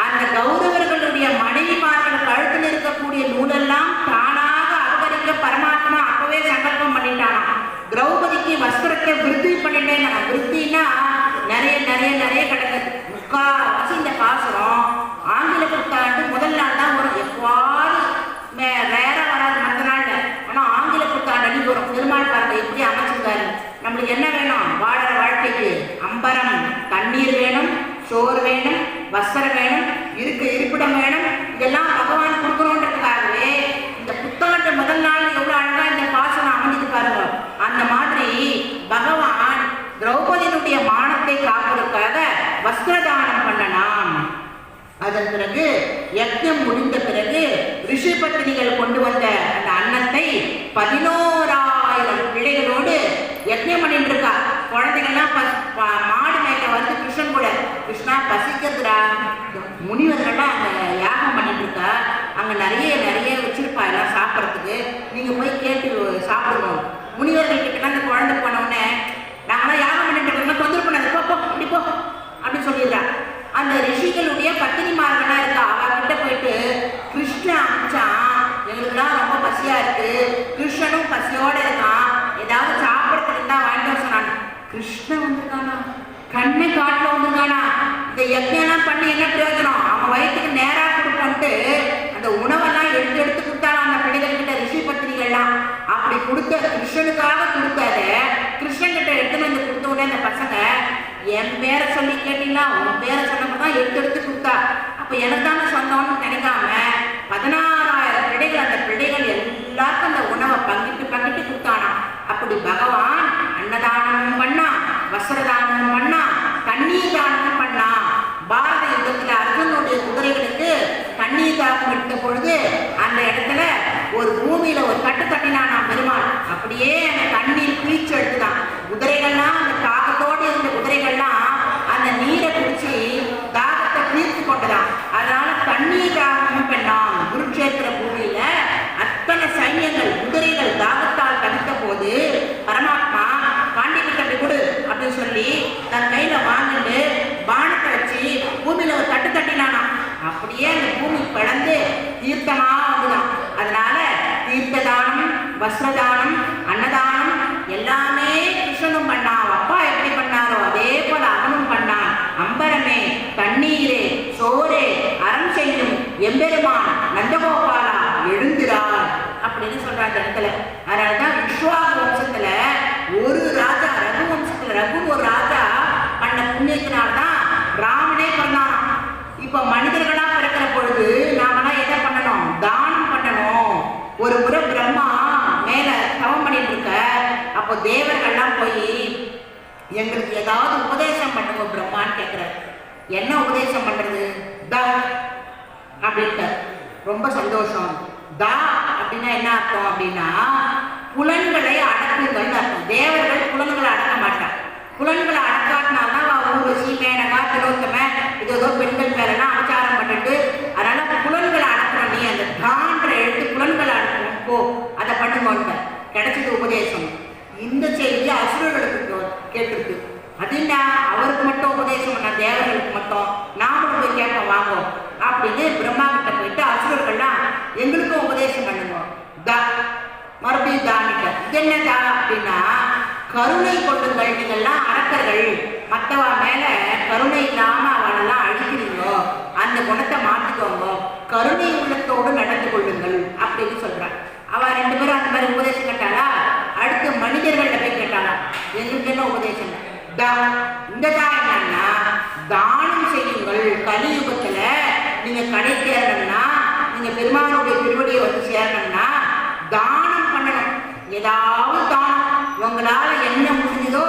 அந்த கௌரவர்களுடைய மனைவிமார்கள் கழுத்தில் இருக்கக்கூடிய நூலெல்லாம் தானாக அபகரிக்க பரமாத்மா அப்பவே சங்கல்பம் பண்ணிட்டானா. திரௌபதிக்கு வஸ்திரத்தை விருத்தி பண்ணிட்டேன். விருத்தினா நிறைய நிறைய நிறைய கிடைக்குது. முக்கால்வாசி இந்த பாசுரம் ஆங்கில புத்தாண்டு முதல் நாள் தான் வரும். எவ்வாறு வேற வராது மற்ற நாள்ல. ஆனா ஆங்கில புத்தாண்டு அன்னைக்கு வரும். பெருமாள் பாருங்க எப்படி அமைச்சிருக்காரு. நம்மளுக்கு என்ன வேணும்? வாழற வாழ்க்கைக்கு அம்பரம், தண்ணீர் வேணும், சோறு வேணும், வஸ்திரம் வேணும், இருப்பிடம் வேணும். இதெல்லாம் பகவான் கொடுக்கணுன்றதுக்காகவே இந்த புத்தாண்டு முதல் நாள் எவ்வளவு அழகா இந்த பாசனம் அமைஞ்சது பாருங்க. அந்த மாதிரி பகவான் திரௌபதியினுடைய மானத்தை காப்பதற்காக வஸ்திரதானம் பண்ணலாம். அதன் பிறகு யஜ்ஞம் முடிந்த பிறகு ரிஷி பத்தினிகள் கொண்டு வந்த அந்த அன்னத்தை 11,000 பிள்ளைகளோடு யஜ்ஞம் பண்ணிட்டு இருக்கா. குழந்தைகள்லாம் மாடு மேய்க்க வந்து கிருஷ்ணன் கூட, கிருஷ்ணா பசிக்கிறதுடா. முனிவர்கள்லாம் அங்கே யாகம் பண்ணிட்டு இருக்கா. அங்கே நிறைய நிறைய வச்சிருப்பா எல்லாம் சாப்பிட்றதுக்கு. நீங்கள் போய் கேட்டு சாப்பிடணும். முனிவர்கள் கிட்ட அந்த குழந்தை போனவுடனே, நாங்களாம் யாகம் பண்ணிட்டு இருக்கோம், தொந்தரவு பண்ணாது, போ அப்படி போ அப்படின்னு சொல்லிடுறா. அந்த ரிஷிகளுடைய பத்தினிமார்களா இருக்கா. அவகிட்ட போயிட்டு கிருஷ்ணன் அமிச்சான், எங்களுக்குலாம் ரொம்ப பசியா இருக்கு, கிருஷ்ணனும் பசியோட இருக்கான், ஏதாவது சாப்பிடறதுக்கு தான் வாங்கிட்டு சொன்னான். கிருஷ்ணன் வந்துருக்கானா? கண்ணு காட்டுல வந்துருக்கானா? இந்த யஜ்ஞம் பண்ணி என்ன பிரயோஜனம்? அவன் வயிற்றுக்கு நேரா கொடுப்போன்ட்டு அந்த உணவெல்லாம் எடுத்து எடுத்து கொடுத்தாலும் அந்த பிள்ளைகள் கிட்ட ரிஷி பத்திரிகள்லாம் அப்படி கொடுத்த கிருஷ்ணனுக்காக கொடுத்தாத கிருஷ்ணன் கிட்ட எடுத்துன்னு வந்து கொடுத்த உடனே அந்த பசங்க என் பேரை சொல்லி கேட்டீங்களா, உன் பேரை சொன்னப்பதான் எடுத்து எடுத்து கொடுத்தா. அப்ப எனக்கு தானே சொந்தம்னு நினைக்காம 16,000 பிள்ளைகள், அந்த பிள்ளைகள் எல்லாருக்கும் அந்த உணவை பங்கிட்டு பங்கிட்டு கொடுத்தானா. அப்படி பகவான் அன்னதானமும் பண்ணா, வஸ்திரதானமும் பண்ணா, தண்ணீர் தானமும் பண்ணா. பாரத யுத்தத்துல அர்ஜுனுடைய குதிரைகளுக்கு தண்ணீர் தாகம் எடுத்த பொழுது அந்த இடத்துல ஒரு பூமியில ஒரு கட்டு தட்டினானா பெருமாள். அப்படியே அந்த தண்ணீர் குளிச்சு எடுத்துதான். குதிரைகள்லாம் அந்த தாகத்தோடு இருந்த குதிரைகள்லாம் அந்த நீரை குடிச்சு தாகத்தை தீர்த்து கொண்டுதான். அதனால தண்ணீர் தாகமும் பண்ணான். குருட்சேத்திர பூமியில அத்தனை சைன்யங்கள் குதிரைகள் தாகத்தால் தடுத்த போது பரமாத்மா பாண்டிகிட்ட கொடு அப்படின்னு சொல்லி தன் கையில வாங்கிட்டு பானத்தை வச்சு பூமியில ஒரு தட்டு தட்டினானா. அப்படியே அந்த பூமி பிளந்து தீர்த்தமா வந்துதான். அதனால தீர்த்ததானம், வஸ்திரதானம், அன்னதானம் எல்லாமே கிருஷ்ணனும் பண்ணான். அப்பா எப்படி பண்ணாரோ அதே போல அவனும் பண்ணான். அம்பரமே, தண்ணீரே, சோரே, அறம் செய்யும் மனிதர்களா பிறக்கிற பொழுது நாமெல்லாம் எதை பண்ணணும்? தானம் பண்ணணும். ஒரு முறை பிரம்மா மேல தவம் பண்ணிட்டு இருக்க, அப்போ தேவர்கள்லாம் போய் எங்களுக்கு ஏதாவது உபதேசம் பண்ணுங்க பிரம்மான்னு கேட்கிறார். என்ன உபதேசம் பண்றது? தா அப்படின்ட்டு. ரொம்ப சந்தோஷம். தா அப்படின்னா என்ன அர்த்தம் அப்படின்னா புலன்களை அடக்குங்கள் அர்த்தம். தேவர்கள் புலன்களை அடக்க மாட்டாங்க. புலன்களை அடக்காட்டினால்தான் ஊர்வசி, மேனகா, திலோத்தம ஏதோ பெண்கள் பேரெல்லாம் ஆச்சாரம் பண்ணிட்டு, அதனால புலன்களை அடக்கணும். நீ அந்த தான்ற எழுத்து புலன்களை அடக்கணும், போ அதை பண்ணுங்க. கிடைச்சது உபதேசம். இந்த செய்தி அசுரர்களுக்கு கேட்டிருக்கு. அப்படின்னா அவருக்கு மட்டும் உபதேசம் பண்ண, தேவர்களுக்கு மட்டும் நாமளும் போய் கேட்போம் வாங்கும் அப்படின்னு பிரம்மா கிட்ட போயிட்டு அசுரர்கள்லாம் எங்களுக்கும் உபதேசம் பண்ணுங்க. தா மறுபடியும் தானிட்ட. இது என்ன தா அப்படின்னா கருணை கொள்ளுங்கள். நீங்கள்லாம் அரக்கர்கள், மற்றவா மேல கருணை இல்லாம அவளெல்லாம் அழிக்கிறீங்க, அந்த குணத்தை மாற்றிக்கோங்க, கருணை உள்ளத்தோடு நடந்து கொள்ளுங்கள் அப்படின்னு சொல்றான். அவ ரெண்டு பேரும் அந்த மாதிரி உபதேசம் கேட்டாளா? அடுத்து மனிதர்கள்ல போய் கேட்டாளா? எங்களுக்கு என்ன உபதேசம்? தா. இந்த தா என்னன்னா தானம் செய்யுங்கள். கலியுகத்துல நீங்க கடை சேரணும்னா, நீங்க பெருமானுடைய திருவடியை வந்து சேரணும்னா தானம் பண்ணணும். ஏதாவது தானம் உங்களால என்ன முடிஞ்சதோ,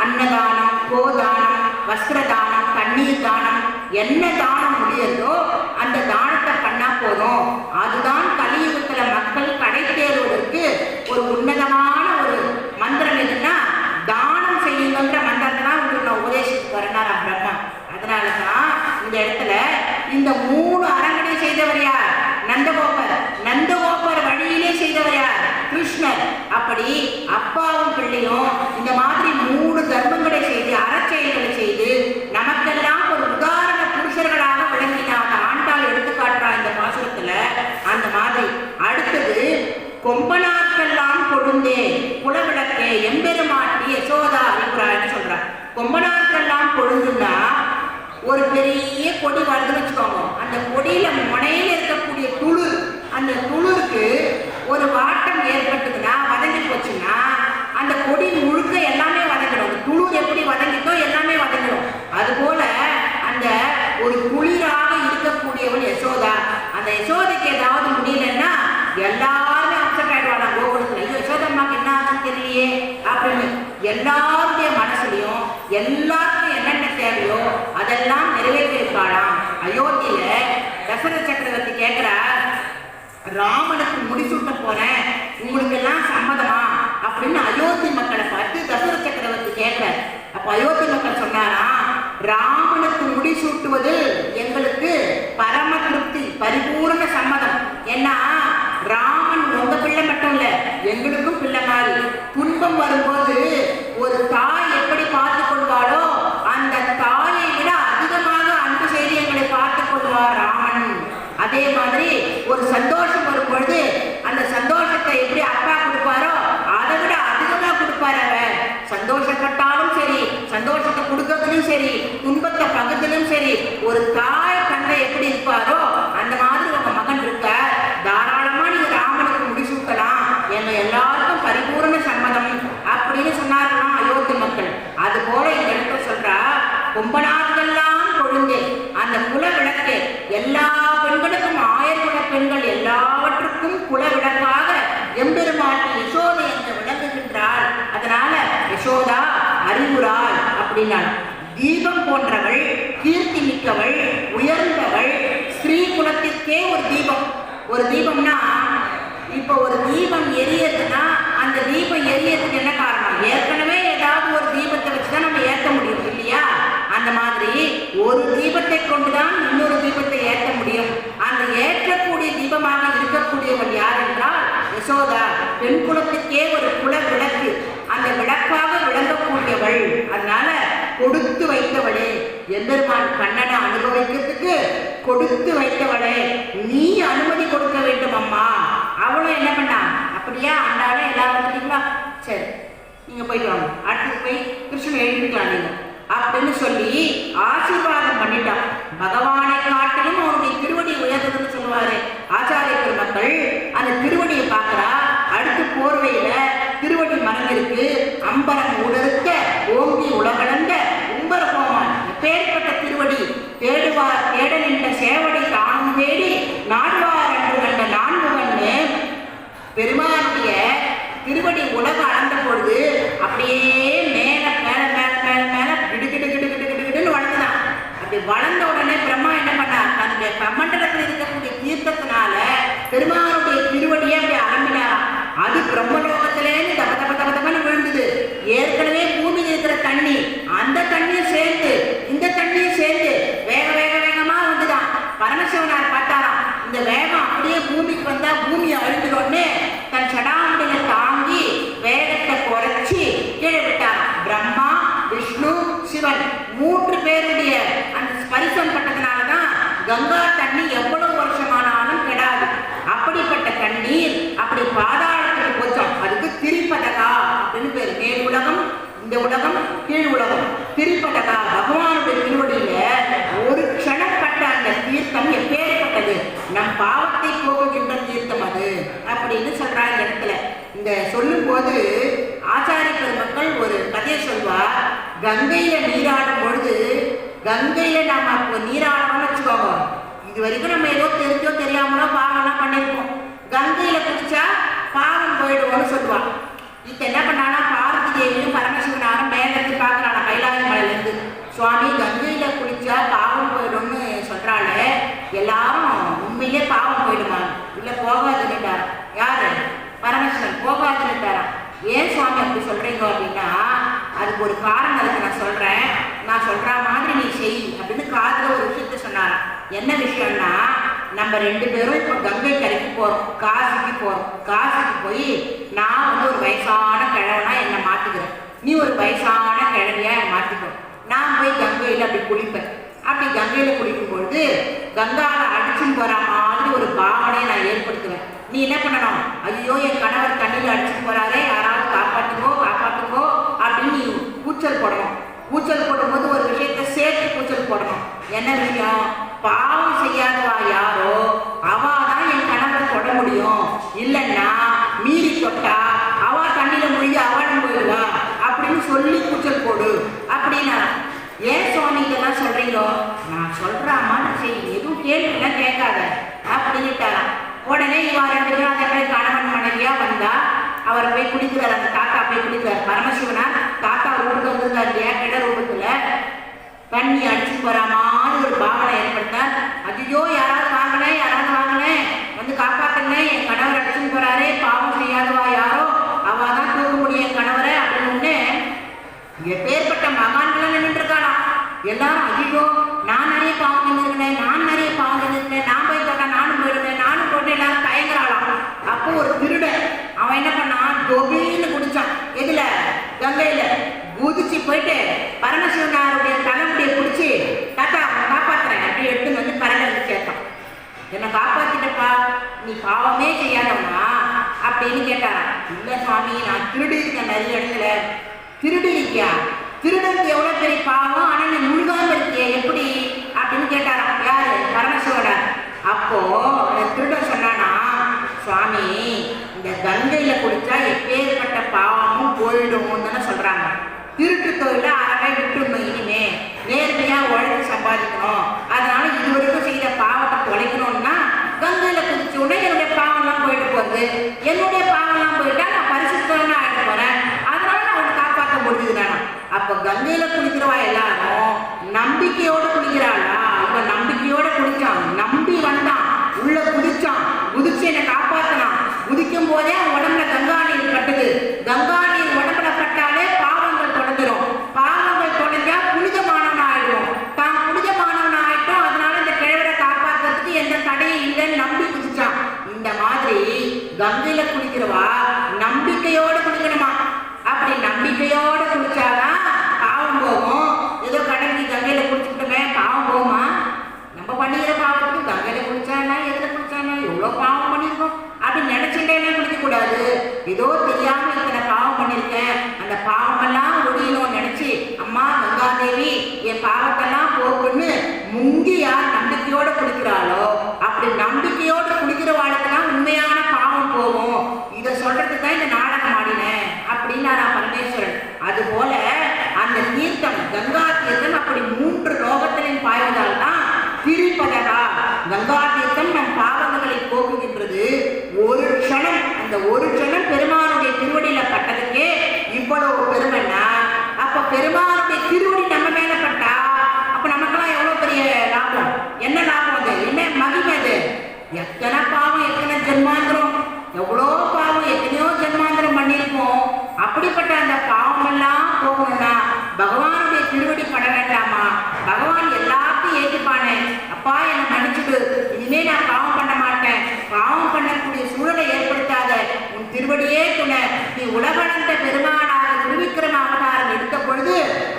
அன்னதானம், கோதானம், வஸ்திரதானம், தண்ணீர் தானம், என்ன தானம் முடியறதோ அந்த தானத்தை பண்ணா போதும். அதுதான் கலியுகத்துல மக்கள் கடை தேர்வதற்கு ஒரு உன்னதமான ஒரு மந்திரம். எதுன்னா தானம் செய்யுங்கன்ற மந்திரத்தை தான் உங்களுக்கு நான் உபதேசித்து வரனார் பிரம்மா. அதனாலதான் இந்த இடத்துல இந்த 3 அரங்கனை செய்தவர் யார்? நந்தகோபர். நந்தகோபர் வழியிலே செய்தவர் யார்? கிருஷ்ணர். அப்படி அப்பாவும் பிள்ளையும் இந்த மாதிரி 3 தர்மங்களை செய்து, அறச்செயல்களை செய்து நமக்கெல்லாம் ஒரு உதாரண புருஷர்களாக விளங்கினாங்க. ஆண்டாள் எடுத்துக்காட்டுறா இந்த பாசுரத்துல. அந்த மாதிரி அடுத்தது கொம்பனார்க்கெல்லாம் கொழுந்தே குலவிளக்கே எம்பெருமாட்டி யசோதா அறிவுரான்னு சொல்றார். கொம்பனார்க்கெல்லாம் கொழுந்துன்னா ஒரு பெரிய கொடி வருதுன்னு வச்சுக்கோங்க. அந்த கொடியில முனையில இருக்கக்கூடிய துளிர், அந்த துளிருக்கு ஒரு வாட்டம் ஏற்பட்டுதுன்னா, வதங்கி போச்சுன்னா அந்த கொடி முழுக்க எல்லாமே வதங்கிடும். துளிர் எப்படி வதங்கிட்டோ எல்லாமே வதங்கிடும். அதுபோல அந்த ஒரு குளிராக இருக்கக்கூடியவள் யசோதா. அந்த யசோதைக்கு ஏதாவது முடியலன்னா எல்லாருமே அப்செட் ஆயிடுவாங்க. கோகுலத்துல ஐயோ யசோதம்மாக்கு என்ன ஆச்சுன்னு தெரியலையே அப்படின்னு எல்லாருடைய மனசுலையும் எல்லாருக்கும் என்னென்ன தேவையோ அதெல்லாம் நிறைவேற்றிருப்பாளாம். அயோத்தியில தசரத சக்கரவர்த்தி கேட்கிறா, ராமனுக்கு முடிசூட்ட போறேன், உங்களுக்கு எல்லாம் சம்மதமா அப்படின்னு அயோத்தி மக்களை பார்த்து தசரத சக்கரவர்த்தி கேட்கிறார். அப்ப அயோத்தி மக்கள் சொன்னாரா, ராமனுக்கு முடிசூட்டுவது எங்களுக்கு பரம திருப்தி, பரிபூர்ண சம்மதம். ஏன்னா ராமன் உங்க பிள்ளை மட்டும் இல்ல, எங்களுக்கும் பிள்ளை மாதிரி. துன்பம் வரும்போது ஒரு தாய் எப்படி பார்த்து கொள்வாளோ அந்த தாயை விட அதிகமாக அன்பு செய்து எங்களை பார்த்து கொள்வார் ராமன். அதே மாதிரி ஒரு சந்தோஷம் வரும் பொழுது அந்த சந்தோஷத்தை எப்படி அப்பா கொடுப்பாரோ அதை விட அதிகமா கொடுப்பார் அவர். சந்தோஷப்பட்டாலும் சரி, சந்தோஷத்தை கொடுக்கறதுலும் சரி, துன்பத்தை பகுதிலும் சரி, ஒரு தாய் தந்தை எப்படி இருப்பாரோ அந்த மாதிரி உங்க மகன் இருக்க, தாராளமா நீங்க ராமனுக்கு முடிசூட்டலாம், எங்க எல்லாருக்கும் பரிபூர்ண சம்மதம் அப்படின்னு சொன்னார்களாம் அயோத்தி மக்கள். அது போல இந்த இடத்துல சொல்றா, கொம்பனார்க்கெல்லாம் கொழுந்தே அந்த குல விளக்கு, எல்லா பெண்களுக்கும் ஆயர்குல பெண்கள் எல்லாவற்றுக்கும் குல விளக்காக எம்பெருமாட்டி யசோதை என்று விளங்குகின்றாள். அதனால யசோதா அறிவுராள் அப்படின்னா தீபம் போன்றவள், கீர்த்தி மிக்கவள், உயர்ந்தவள், ஸ்ரீ குலத்திற்கே ஒரு தீபம். ஒரு தீபம்னா இப்போ ஒரு தீபம் எரியதுன்னா அந்த தீபம் எரியதுக்கு என்ன காரணம்? ஏற்கனவே ஏதாவது ஒரு தீபத்தை வச்சுதான் நம்ம ஏற்ற முடியும் இல்லையா? அந்த மாதிரி ஒரு தீபத்தை கொண்டுதான் இன்னொரு தீபத்தை ஏற்ற முடியும். அந்த ஏற்றக்கூடிய தீபமாக இருக்கக்கூடியவள் யார் என்றால் யசோதா. பெண் குலத்துக்கே ஒரு குல விளக்கு, அந்த விளக்காக விளங்கக்கூடியவள். அதனால கொடுத்து வைத்தவளே, எம்பெருமான் கண்ணனை அனுபவிக்கிறதுக்கு கொடுத்து வைத்தவளே, நீ அனுமதி கொடுக்க வேண்டும் அம்மா. அவளும் என்ன பண்ணா, அப்படியா அண்டாலே எல்லாரும் வந்துட்டீங்களா, சரி நீங்க போயிட்டு வாங்க, அடுத்து போய் கிருஷ்ணன் எழுதிக்கலாம் நீங்க அப்படின்னு சொல்லி ஆசீர்வாதம் பண்ணிட்டான். பகவானை காட்டிலும் அவருடைய திருவடி உயர்ந்ததுன்னு சொல்லுவாரு ஆச்சாரிய பெருமக்கள். அந்த திருவடியை பார்க்கிறா, அடுத்து போர்வையில திருவடி மறைஞ்சிருக்கு, அம்பரம் உடற்க ஓங்கி உலகளந்த உம்பர கோமான். பேர்பட்ட திருவடி தேடுவார் தேட நின்ற சேவ பெருமானுடைய திருவடியை அப்படி அரம்பினாராம். அது பிரம்மலோகத்திலேன்னு தப தப தப தபன்னு விழுந்தது. ஏற்கனவே பூமியில் இருக்கிற தண்ணி, அந்த தண்ணியும் சேர்ந்து இந்த தண்ணியும் சேர்ந்து வேக வேக வேகமா வந்துதான். பரமசிவனார் பார்த்தாராம், இந்த வேகம் அப்படியே பூமிக்கு வந்தா பூமியை அழிஞ்சிடும்னு தன் சடாமுடியை தாங்கி வேகத்தை குறைச்சி கீழே விட்டாராம். பிரம்மா, விஷ்ணு, சிவன் 3 பேருடைய அந்த ஸ்பரிசம் பட்டதுனாலதான் கங்கா தண்ணி எவ்வளவு வருஷமானாலும் கெடாது. அப்படிப்பட்ட தண்ணீர் அப்படி பாதாளத்துக்கு போச்சோம். அதுக்கு திரிபதகா அப்படின்னு பேரு. மேல் உலகம், இந்த உலகம், கீழ் உலகம். திரிபதகா பகவானுடைய திருவடியில ஒரு க்ஷணப்பட்ட அந்த தீர்த்தம் எப்பேற்பட்டது, நம் பாவத்தை போகுகின்ற தீர்த்தம் அது அப்படின்னு சொல்றாங்க இந்த இடத்துல. இந்த சொல்லும் போது ஆச்சாரிய பெருமக்கள் ஒரு கதையை சொல்வார். கங்கையில நீராடும் பொழுது, கங்கையில நாம அப்போ நீராடணும்னு வச்சுக்கோங்க, இது வரைக்கும் நம்ம ஏதோ தெரிஞ்சோ தெரியாமலோ பாவம்லாம் பண்ணியிருப்போம். கங்கையில குடிச்சா பாவம் போயிடுவோம்னு சொல்லுவான். இப்போ என்ன பண்ணானா, பார்வதி தேவியும் பரமசிவனாரும் மேலேருந்து பார்க்குறாங்க கைலாய மலையிலேருந்து. சுவாமி, கங்கையில குளிச்சா பாவம் போயிடும்னு சொல்றாள், எல்லாரும் உண்மையிலே பாவம் போயிடுமா? இல்லை போகாதுன்னுட்டார். யாரு? பரமசிவன். போகாதுன்னுட்டாராம். ஏன் சுவாமி அப்படி சொல்றீங்க அப்படின்னா, அதுக்கு ஒரு காரணம் இருக்கு, நான் சொல்றேன், நான் சொல்ற மாதிரி நீ செய் அப்படின்னு காதுல ஒரு விஷயத்த சொன்னாராம். என்ன விஷயம்னா, நம்ம 2 பேரும் இப்போ கங்கை கரைக்கு போறோம், காசிக்கு போறோம். காசிக்கு போய் நான் வந்து ஒரு வயசான கிழவனா என்னை மாத்திக்கிறேன், நீ ஒரு வயசான கிழவியா என்னை மாத்திக்கோ. நான் போய் கங்கையில அப்படி குளிப்பேன். அப்படி கங்கையில குளிக்கும் பொழுது கங்கால அடிச்சுன்னு போற மாதிரி ஒரு பாவனையை நான் ஏற்படுத்துவேன். நீ என்ன பண்ணணும், ஐயோ என் கணவர் தண்ணியில் அடிச்சுட்டு போறாரே, யாராவது காப்பாற்றுங்கோ காப்பாற்றுங்கோ அப்படின்னு நீ கூச்சல் போடணும். கூச்சல் போடும்போது ஒரு விஷயத்தை சேர்த்து கூச்சல் போடணும். என்ன விஷயம்? பாவம் செய்யாதவா யாரோ அவா தான் என் கணவரை தொட முடியும், இல்லைன்னா மீறி தொட்டா அவா தண்ணியில மூழ்கி அவளும் போயிடுவா அப்படின்னு சொல்லி கூச்சல் போடு அப்படின்னா. ஏன் சுவாமி இதெல்லாம் சொல்றீங்களோ? நான் சொல்ற மாதிரி செய், எதுவும் கேள்விலாம் கேட்காத அப்படின்னுட்டாராம். உடனே இவா 2 பேரும் அந்த கணவன் மனைவியா வந்தா, அவர் போய் குடிக்கிறார். அந்த தாத்தா போய் குடிக்கிறார். பரமசிவனா தாத்தா ரூபத்துல வந்திருக்காரு இல்லையா, கிட ரூபத்துல தண்ணி அடிச்சு போற மாதிரி ஒரு பாவனை ஏற்பட்டார். ஐயோ யாராவது வாங்கினேன், யாராவது வாங்கினேன், வந்து காப்பாத்துனேன், என் கணவர் அடிச்சுன்னு போறாரே, பாவம் செய்யாதவா யாரோ அவ தான் தூக்க முடியும் என் கணவரை அப்படின்னு எப்பேற்பட்ட மகான்கள் நின்று இருக்காளாம். எல்லாரும் ஐயோ நான் நிறைய பாவம் செஞ்சிருக்கேன், நான் நிறைய பாவம் செஞ்சிருக்கேன், நான் போய் தொட்டா நானும் போயிடுவேன், நானும் போட்டு எல்லாரும் தயங்குறாளாம். அப்போ ஒரு திருடன் அவன் என்ன பண்ணான், தொபின்னு குடிச்சான். எதுல? கங்கையில குதிச்சு போயிட்டு பரமசிவனாருடைய தலைமுடியை பிடிச்சி, தாத்தா காப்பாத்துறேன் அப்படி எடுத்துன்னு வந்து கரையில வந்து சேர்த்தான். என்னை காப்பாத்திட்டப்பா, நீ பாவமே செய்யாதவனா அப்படின்னு கேட்டாராம். இல்லை சுவாமி, நான் திருடி இருக்கேன் நிறைய இடத்துல. திருடி இருக்கியா? திருடனுக்கு எவ்வளவு பெரிய பாவம், ஆனா நீ முழுகாம இருக்கிய எப்படி அப்படின்னு கேட்டாராம். யாரு? பரமசிவனார். அப்போ திருடன் சொன்னானா, சுவாமி இந்த கங்கையில குடிச்சா எப்பேற்பட்ட பாவமும் போயிடும் தானே சொல்றாங்க. திருட்டு தொழில அறவே விட்டுணும், இனிமே நேர்மையா உழைத்து சம்பாதிக்கணும். அதனால இதுவரைக்கும் செய்த பாவத்தை தொலைக்கணும்னா கங்கையில குதிச்ச உடனே என்னுடைய பாவம்லாம் போயிட்டு போகுது, என்னுடைய பாவம்லாம் போயிட்டா நான் பரிசுத்தம்னா ஆகிட்டு போறேன், அதனால நான் அவனை காப்பாற்ற முடியுதுதானா. அப்ப கங்கையில குளிக்கிறவா எல்லாரும் நம்பிக்கையோட குளிக்கிறாளா? இவன் நம்பிக்கையோட குளிச்சான், நம்பி வந்தான், உள்ள குதிச்சான், குதிச்சு என்னை காப்பாத்தினான். குதிக்கும் போதே அவன் உடம்புல கங்கா நீர் கட்டுது. கங்கா நீர் உடம்புல பட்டாலே பாவங்கள் தொடர்ந்துடும். பாவங்கள் தொடர்ந்தா புனிதமானவன் ஆயிடும். தான் புனிதமானவன் ஆயிட்டோம், அதனால இந்த கிழவரை காப்பாற்றுறதுக்கு எந்த தடையும் இல்லைன்னு நம்பி குதிச்சான். இந்த மாதிரி கங்கையில குளிக்கிறவா நம்பிக்கையோட குளிக்கணுமா. அப்படி நம்பிக்கையோட குளிச்சாதான் பாவம் போகும். ஏதோ கடலுக்கு கங்கையில குளிச்சுக்கிட்டோமே பாவம் போகுமா? நம்ம பண்ணிக்கிற பாவத்துக்கு கங்கையில குளிச்சானா எதுல குளிச்சானா எவ்வளோ பாவம் பண்ணியிருக்கோம் அப்படின்னு நினைச்சுட்டே குளிக்க கூடாது. ஏதோ தெரியாம இத்தனை பாவம் பண்ணியிருக்கேன், அந்த பாவமெல்லாம் ஒழியணும்னு நினைச்சு அம்மா கங்காதேவி என் பாவத்தெல்லாம் போக்குன்னு முங்கி யார் நம்பிக்கையோட குளிக்கிறாளோ, அப்படி நம்பிக்கையோட குளிக்கிற வாழ்க்கைலாம் உண்மையான பாவம் போகும். இதை சொல்றதுக்கு தான் இந்த நாடகம் ஆடினேன் அப்படின்னாரா பரமேஸ்வரன். அது போல அந்த தீர்த்தம் கங்கா தீர்த்தம் அப்படி 3 லோகத்திலையும் பாய்வதால் தான் திரிபதகா கங்கா தீர்த்தம் நம் பாவங்களை போக்குகின்றது. ஒரு க்ஷணம், அந்த ஒரு க்ஷணம் பெருமானுடைய திருவடியில பட்டதுக்கே இவ்வளவு பெருமைன்னா, அப்ப பெருமானுடைய திருவடி நம்ம மேல பட்டா அப்ப நமக்கெல்லாம் எவ்வளவு பெரிய லாபம், என்ன லாபம், அது என்ன மகிமை, அது எத்தனை பாவம் எத்தனை ஜென்மாந்திரம், எவ்வளோ பாவம், எத்தனையோ ஜென்மாந்திரம் பண்ணியிருப்போம். அப்படிப்பட்ட அந்த பாவமெல்லாம் போகணும்னா பகவானுடைய திருவடி பட வேண்டாமா? பகவான் எல்லாத்தையும் ஏற்றுப்பானே. அப்பா என்னை மன்னிச்சுடு, இனிமே நான் பாவம் பண்ண மாட்டேன், பாவம் பண்ணக்கூடிய சூழலை ஏற்படுத்தாத, உன் திருவடியே துணை. நீ உலகளந்த பெருமானாக திருவிக்கிரம அவதாரம் எடுத்த பொழுது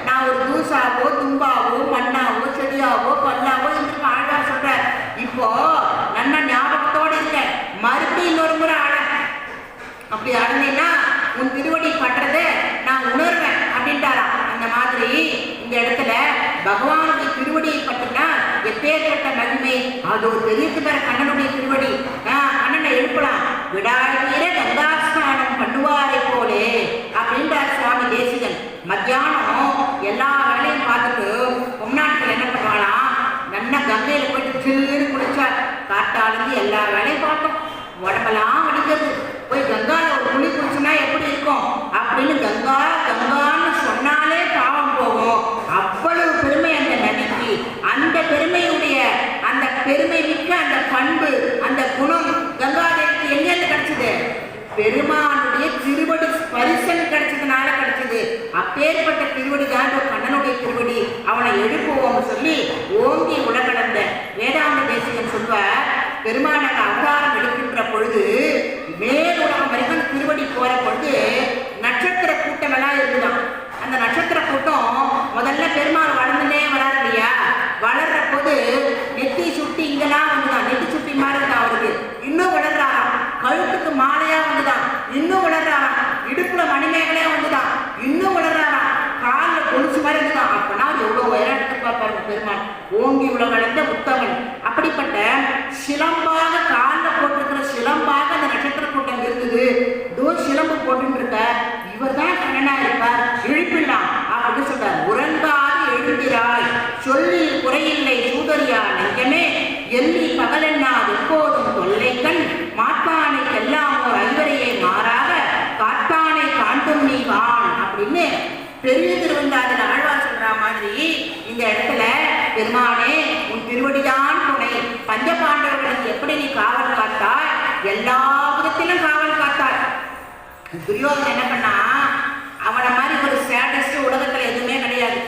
நான் ஒரு தூசாவோ தும்பாவோ மண்ணாவோ செடியாவோ பல்லாவோ என்று ஆழ்வார் சொல்ற. இப்போ நல்ல ஞாபகத்தோடு இருக்க, மறுபடியும் இன்னொரு முறை ஆட. அப்படி ஆடுனீங்கன்னா உன் திருவடி பண்றதை நான் உணர்வேன் அப்படின்ட்டாராம். அந்த மாதிரி இந்த இடத்துல பகவானுடைய திருவடியை பற்றினா எப்பேற்பட்ட மகிமை. அது ஒரு பெரிய பேர கண்ணனுடைய திருவடி. கண்ணனை எழுப்பலாம். விடாதீர கங்காஸ்நானம் பண்ணுவாரை போலே அப்படின்றார் சுவாமி தேசிகன். மத்தியானம் எல்லா வேலையும் பார்த்துட்டு பொம்நாட்டில் என்ன பண்ணுவாளாம், நல்லா கங்கையில போயிட்டு சில்லுன்னு குளிச்சார். காட்டாளந்து எல்லா வேலையும் பார்த்தோம், உடம்பெல்லாம் வடிக்கிறது. போய் கங்கால ஒரு குளி குளிச்சுன்னா எப்படி இருக்கும் அப்படின்னு கங்கா கங்கான்னு சொன்னாலே பாவம் போகும். அவ்வளவு பெருமை அந்த நதிக்கு. அந்த பெருமையுடைய அந்த பெருமை மிக்க அந்த பண்பு, அந்த குணம் கங்காதேவிக்கு எங்கேருந்து கிடைச்சது? பெருமானுடைய திருவடி ஸ்பரிசன் கிடைச்சதுனால கிடைச்சது. அப்பேற்பட்ட திருவடி தான் கண்ணனுடைய திருவடி. அவனை எழுப்புவோம் சொல்லி ஓங்கி உலகளந்த வேதாந்த தேசிகன் சொல்வார். பெருமானக அவதாரம் எடுக்கின்ற பொழுது மேலுலகம் வரைக்கும் திருவடி போற பொழுது நட்சத்திர கூட்டம் எல்லாம் இருக்குதான். அந்த நட்சத்திர கூட்டம் முதல்ல பெருமாள் வளர்ந்துனே வராது இல்லையா? வளர்ற போது நெத்தி சுட்டி இங்கெல்லாம் வந்துதான், நெத்தி சுட்டி மாதிரி தான் அவருக்கு. இன்னும் வளர்றாராம். கழுத்துக்கு மாலையா வந்துதான், இன்னும் வளர்றாராம். இடுப்புல மணிமேகலையா வந்துதான், இன்னும் வளர்றாராம். காலில் கொலுசு மாதிரி இருந்துதான். அப்பனா எவ்வளவு உயரம் எடுத்து பார்ப்பாரு பெருமாள். ஓங்கி உலகளந்த உத்தமன். அப்படிப்பட்ட சிலம்பாக காலில் போட்டிருக்கிற சிலம்பாக அந்த நட்சத்திர கூட்டம் இருந்தது. சிலம்பு போட்டு இருக்க இவர் தான் கண்ணனா இருப்பார், இழிப்பில்லாம் அப்படின்னு சொல்றார். உறங்காது எழுந்திராய் சொல்லி குறையில்லை சூதரியா நெஞ்சமே, எல்லி பகலென்னாது எப்போதும் தொல்லைக்கண் மாட்டானைக்கு எல்லாம் ஒரு ஐவரையே மாறாக காட்டானை காண்டும் நீ கான் அப்படின்னு பெரிய திருவந்தாதில் ஆழ்வார் சொல்ற மாதிரி இந்த இடத்துல பெருமானே உன் திருவடிதான் துணை. பஞ்ச பாண்டவர்களுக்கு எப்படி நீ காவல் காத்தாய், எல்லா விதத்திலும் காவல் காத்தாய். துரியோதனன் என்ன பண்ணா, அவனை மாதிரி ஒரு சேடஸ்ட் உலகத்துல எதுவுமே கிடையாது.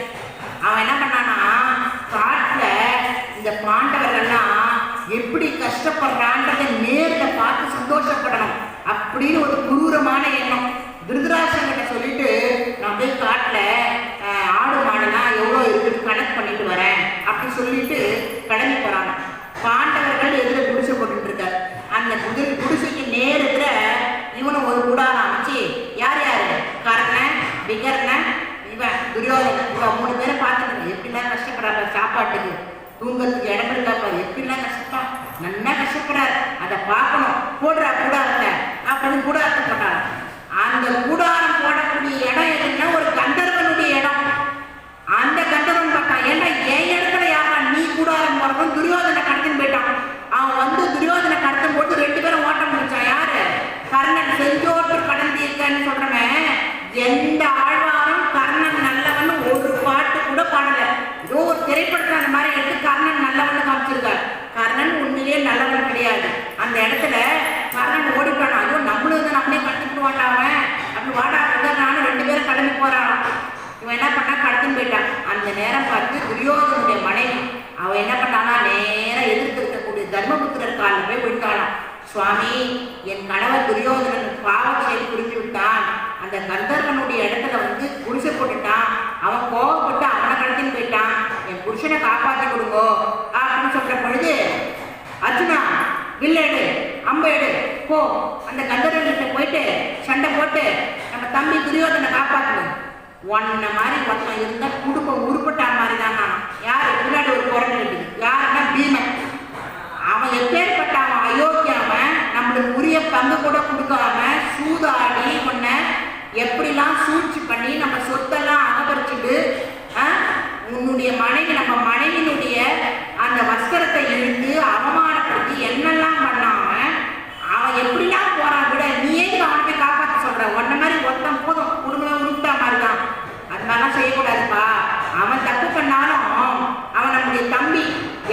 அவன் என்ன பண்ணானா, காட்டுல இந்த பாண்டவர்கள்லாம் எப்படி கஷ்டப்படுறான்றதை நேரில் பார்த்து சந்தோஷப்படணும் அப்படின்னு ஒரு குரூரமான எண்ணம். திருதராஷ்டிரன் சொல்லிட்டு நான் போய் காட்டுல ஆடு மாடுலாம் எவ்வளோ இருக்குன்னு கனெக்ட் பண்ணிட்டு வரேன் அப்படின்னு சொல்லிட்டு கிளம்பி போறாங்க. பாண்டவர்கள் எதிர குடிசை போட்டுட்டு இருக்காரு. அந்த குடிசைக்கு நேரத்துல இவனும் ஒரு கூடாரம் அமைச்சு யார் யாரு, கர்ணன், விகர்ணன், இவன் துரியோதனன், இவன் 3 பேரை பார்த்துட்டு எப்படிலாம் கஷ்டப்படுறாரு. சாப்பாட்டுக்கு தூங்கறதுக்கு இடம் இருக்காப்பாரு, எப்படிலாம் கஷ்டம், நல்லா கஷ்டப்படுறாரு. அதை பார்க்கணும், போடுறா கூடாரத்தை அப்படின்னு கூடாரத்தை போட்டாரு. அந்த கூடாரம் போடக்கூடிய இடம் எதுன்னா ஒரு கந்தர்வனுடைய இடம். அந்த கந்தர்வன் பார்த்தான், ஏன்னா என் இடத்துல யாரா நீ கூடாரம் போறதும் துரியோதனை கடத்தின்னு போயிட்டான். அவன் வந்து துரியோதனை கடத்தும் போட்டு 2 பேரும் ஓட்ட முடிச்சான். யாரு? கர்ணன். செஞ்சோட்டு கடந்திருக்கன்னு சொல்றவன் எந்த ஆழ்வாரும் கர்ணன் நல்லவன் ஒரு பாட்டு கூட பாடல. ஏதோ ஒரு திரைப்படத்துல அந்த மாதிரி எடுத்து கர்ணன் நல்லவன் காமிச்சிருக்காரு. கர்ணன் உண்மையிலேயே நல்லவன் கிடையாது. அந்த இடத்துல கர்ணன் ஓடிப்பானா, ஐயோ நம்மளும் தான் நம்மளே கடத்திட்டு வாட்டாவன் அப்படி வாடா நானும் 2 பேரும் கிளம்பி போறான். இவன் என்ன பண்ணா, கடத்தின்னு போயிட்டான். அந்த நேரம் பார்த்து துரியோதனுடைய மனைவி அவன் என்ன பண்ணானா, நேரம் எதிர்த்து இருக்கக்கூடிய தர்மபுத்திரர் காலில் போய் விழுந்தாளாம். சுவாமி, என் கணவர் துரியோதனன் பாவம் செய்து புரிஞ்சு விட்டான். அந்த கந்தர்வனுடைய இடத்துல வந்து குடிசை போட்டுட்டான். அவன் கோவப்பட்டு அவனை கடத்தின்னு போயிட்டான். என் புருஷனை காப்பாற்றி கொடுங்கோ அப்படின்னு சொல்ற பொழுது, அர்ஜுனா வில்லெடு அம்பேடு போ, அந்த கந்தர்வன்கிட்ட போயிட்டு சண்டை போட்டு நம்ம தம்பி துரியோதனை காப்பாற்றணும். ஒன்ன மாதிரி ஒருத்தன் இருந்தா குடும்பம் உருப்பட்டா மாதிரி தான். யாரு பின்னாடி ஒரு குரல் இருக்குது, யாருன்னா பீமன். அவன் எப்பேற்பட்ட அவன் அயோக்கியாவன், நம்மளுக்கு உரிய பங்கு கூட கொடுக்காம சூதாடி ஒன்ன எப்படிலாம் சூழ்ச்சி பண்ணி நம்ம சொத்தெல்லாம் அகபரிச்சுட்டு உன்னுடைய மனைவி நம்ம மனைவியினுடைய அந்த வஸ்திரத்தை இழுத்து அவமானப்படுத்தி என்னெல்லாம் பண்ணாம அவன் எப்படிலாம் போறான். விட நீயே அவனை காப்பாற்ற சொல்ற. ஒன்ன மாதிரி ஒருத்தன் போதும் குடும்பம் உருட்டா மாதிரிதான். அது மாதிரிலாம் செய்யக்கூடாதுப்பா. அவன் தப்பு பண்ணாலும் அவன் நம்முடைய தம்பி,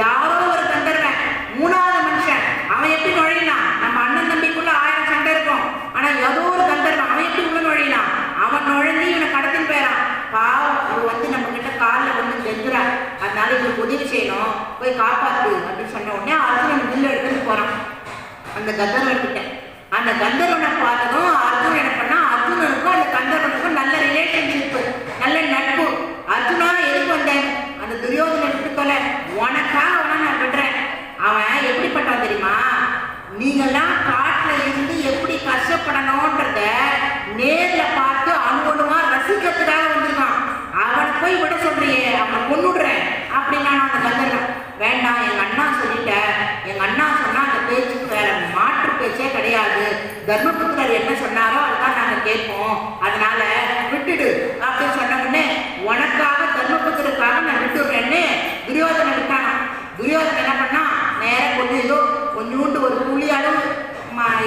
யாரோ ஒரு கந்தர்வன், 3வது மனுஷன். அவன் எப்படி நுழையினான், நம்ம அண்ணன் அந்த கந்தர்வன்கிட்ட. அந்த கந்தர்வனை பார்த்ததும் அர்ஜுன் என்ன பண்ணா, அர்ஜுனனுக்கும் அந்த கந்தர்வனுக்கும் நல்ல ரிலேஷன்ஷிப், நல்ல நட்பு. அர்ஜுனா எதுக்கு வந்தேன், அந்த துரியோதனை விட்டுக்கொள்ள, உனக்காக அவனை நான் விடுறேன். அவன் எப்படிப்பட்டான் தெரியுமா, நீங்கெல்லாம் காட்டுல இருந்து எப்படி கஷ்டப்படணும்ன்றத நேர்ல பார்த்து அனுபவமா ரசிக்கிறதுக்காக வந்திருக்கான். அவனை போய் விட சொல்றியே, அவனை கொண்டுடுறேன் அப்படின்னா அந்த கந்தர்வன் வேண்டாம், எங்க அண்ணா சொல்லிட்ட, எங்க அண்ணா சொன்னா அந்த பேச்சுக்கு வேற மாற்று பேச்சே கிடையாது, தர்மபுத்திரர் என்ன சொன்னாரோ அதுதான் நாங்க கேட்போம், அதனால விட்டுடு அப்படின்னு சொன்ன உடனே உனக்காக தர்மபுத்திரருக்காக நான் விட்டுடுறேன்னு துரியோதனை விட்டானா. துரியோதனை என்ன பண்ணா, நேரம் கொஞ்சம் ஏதோ கொஞ்சோண்டு ஒரு புளியாலும்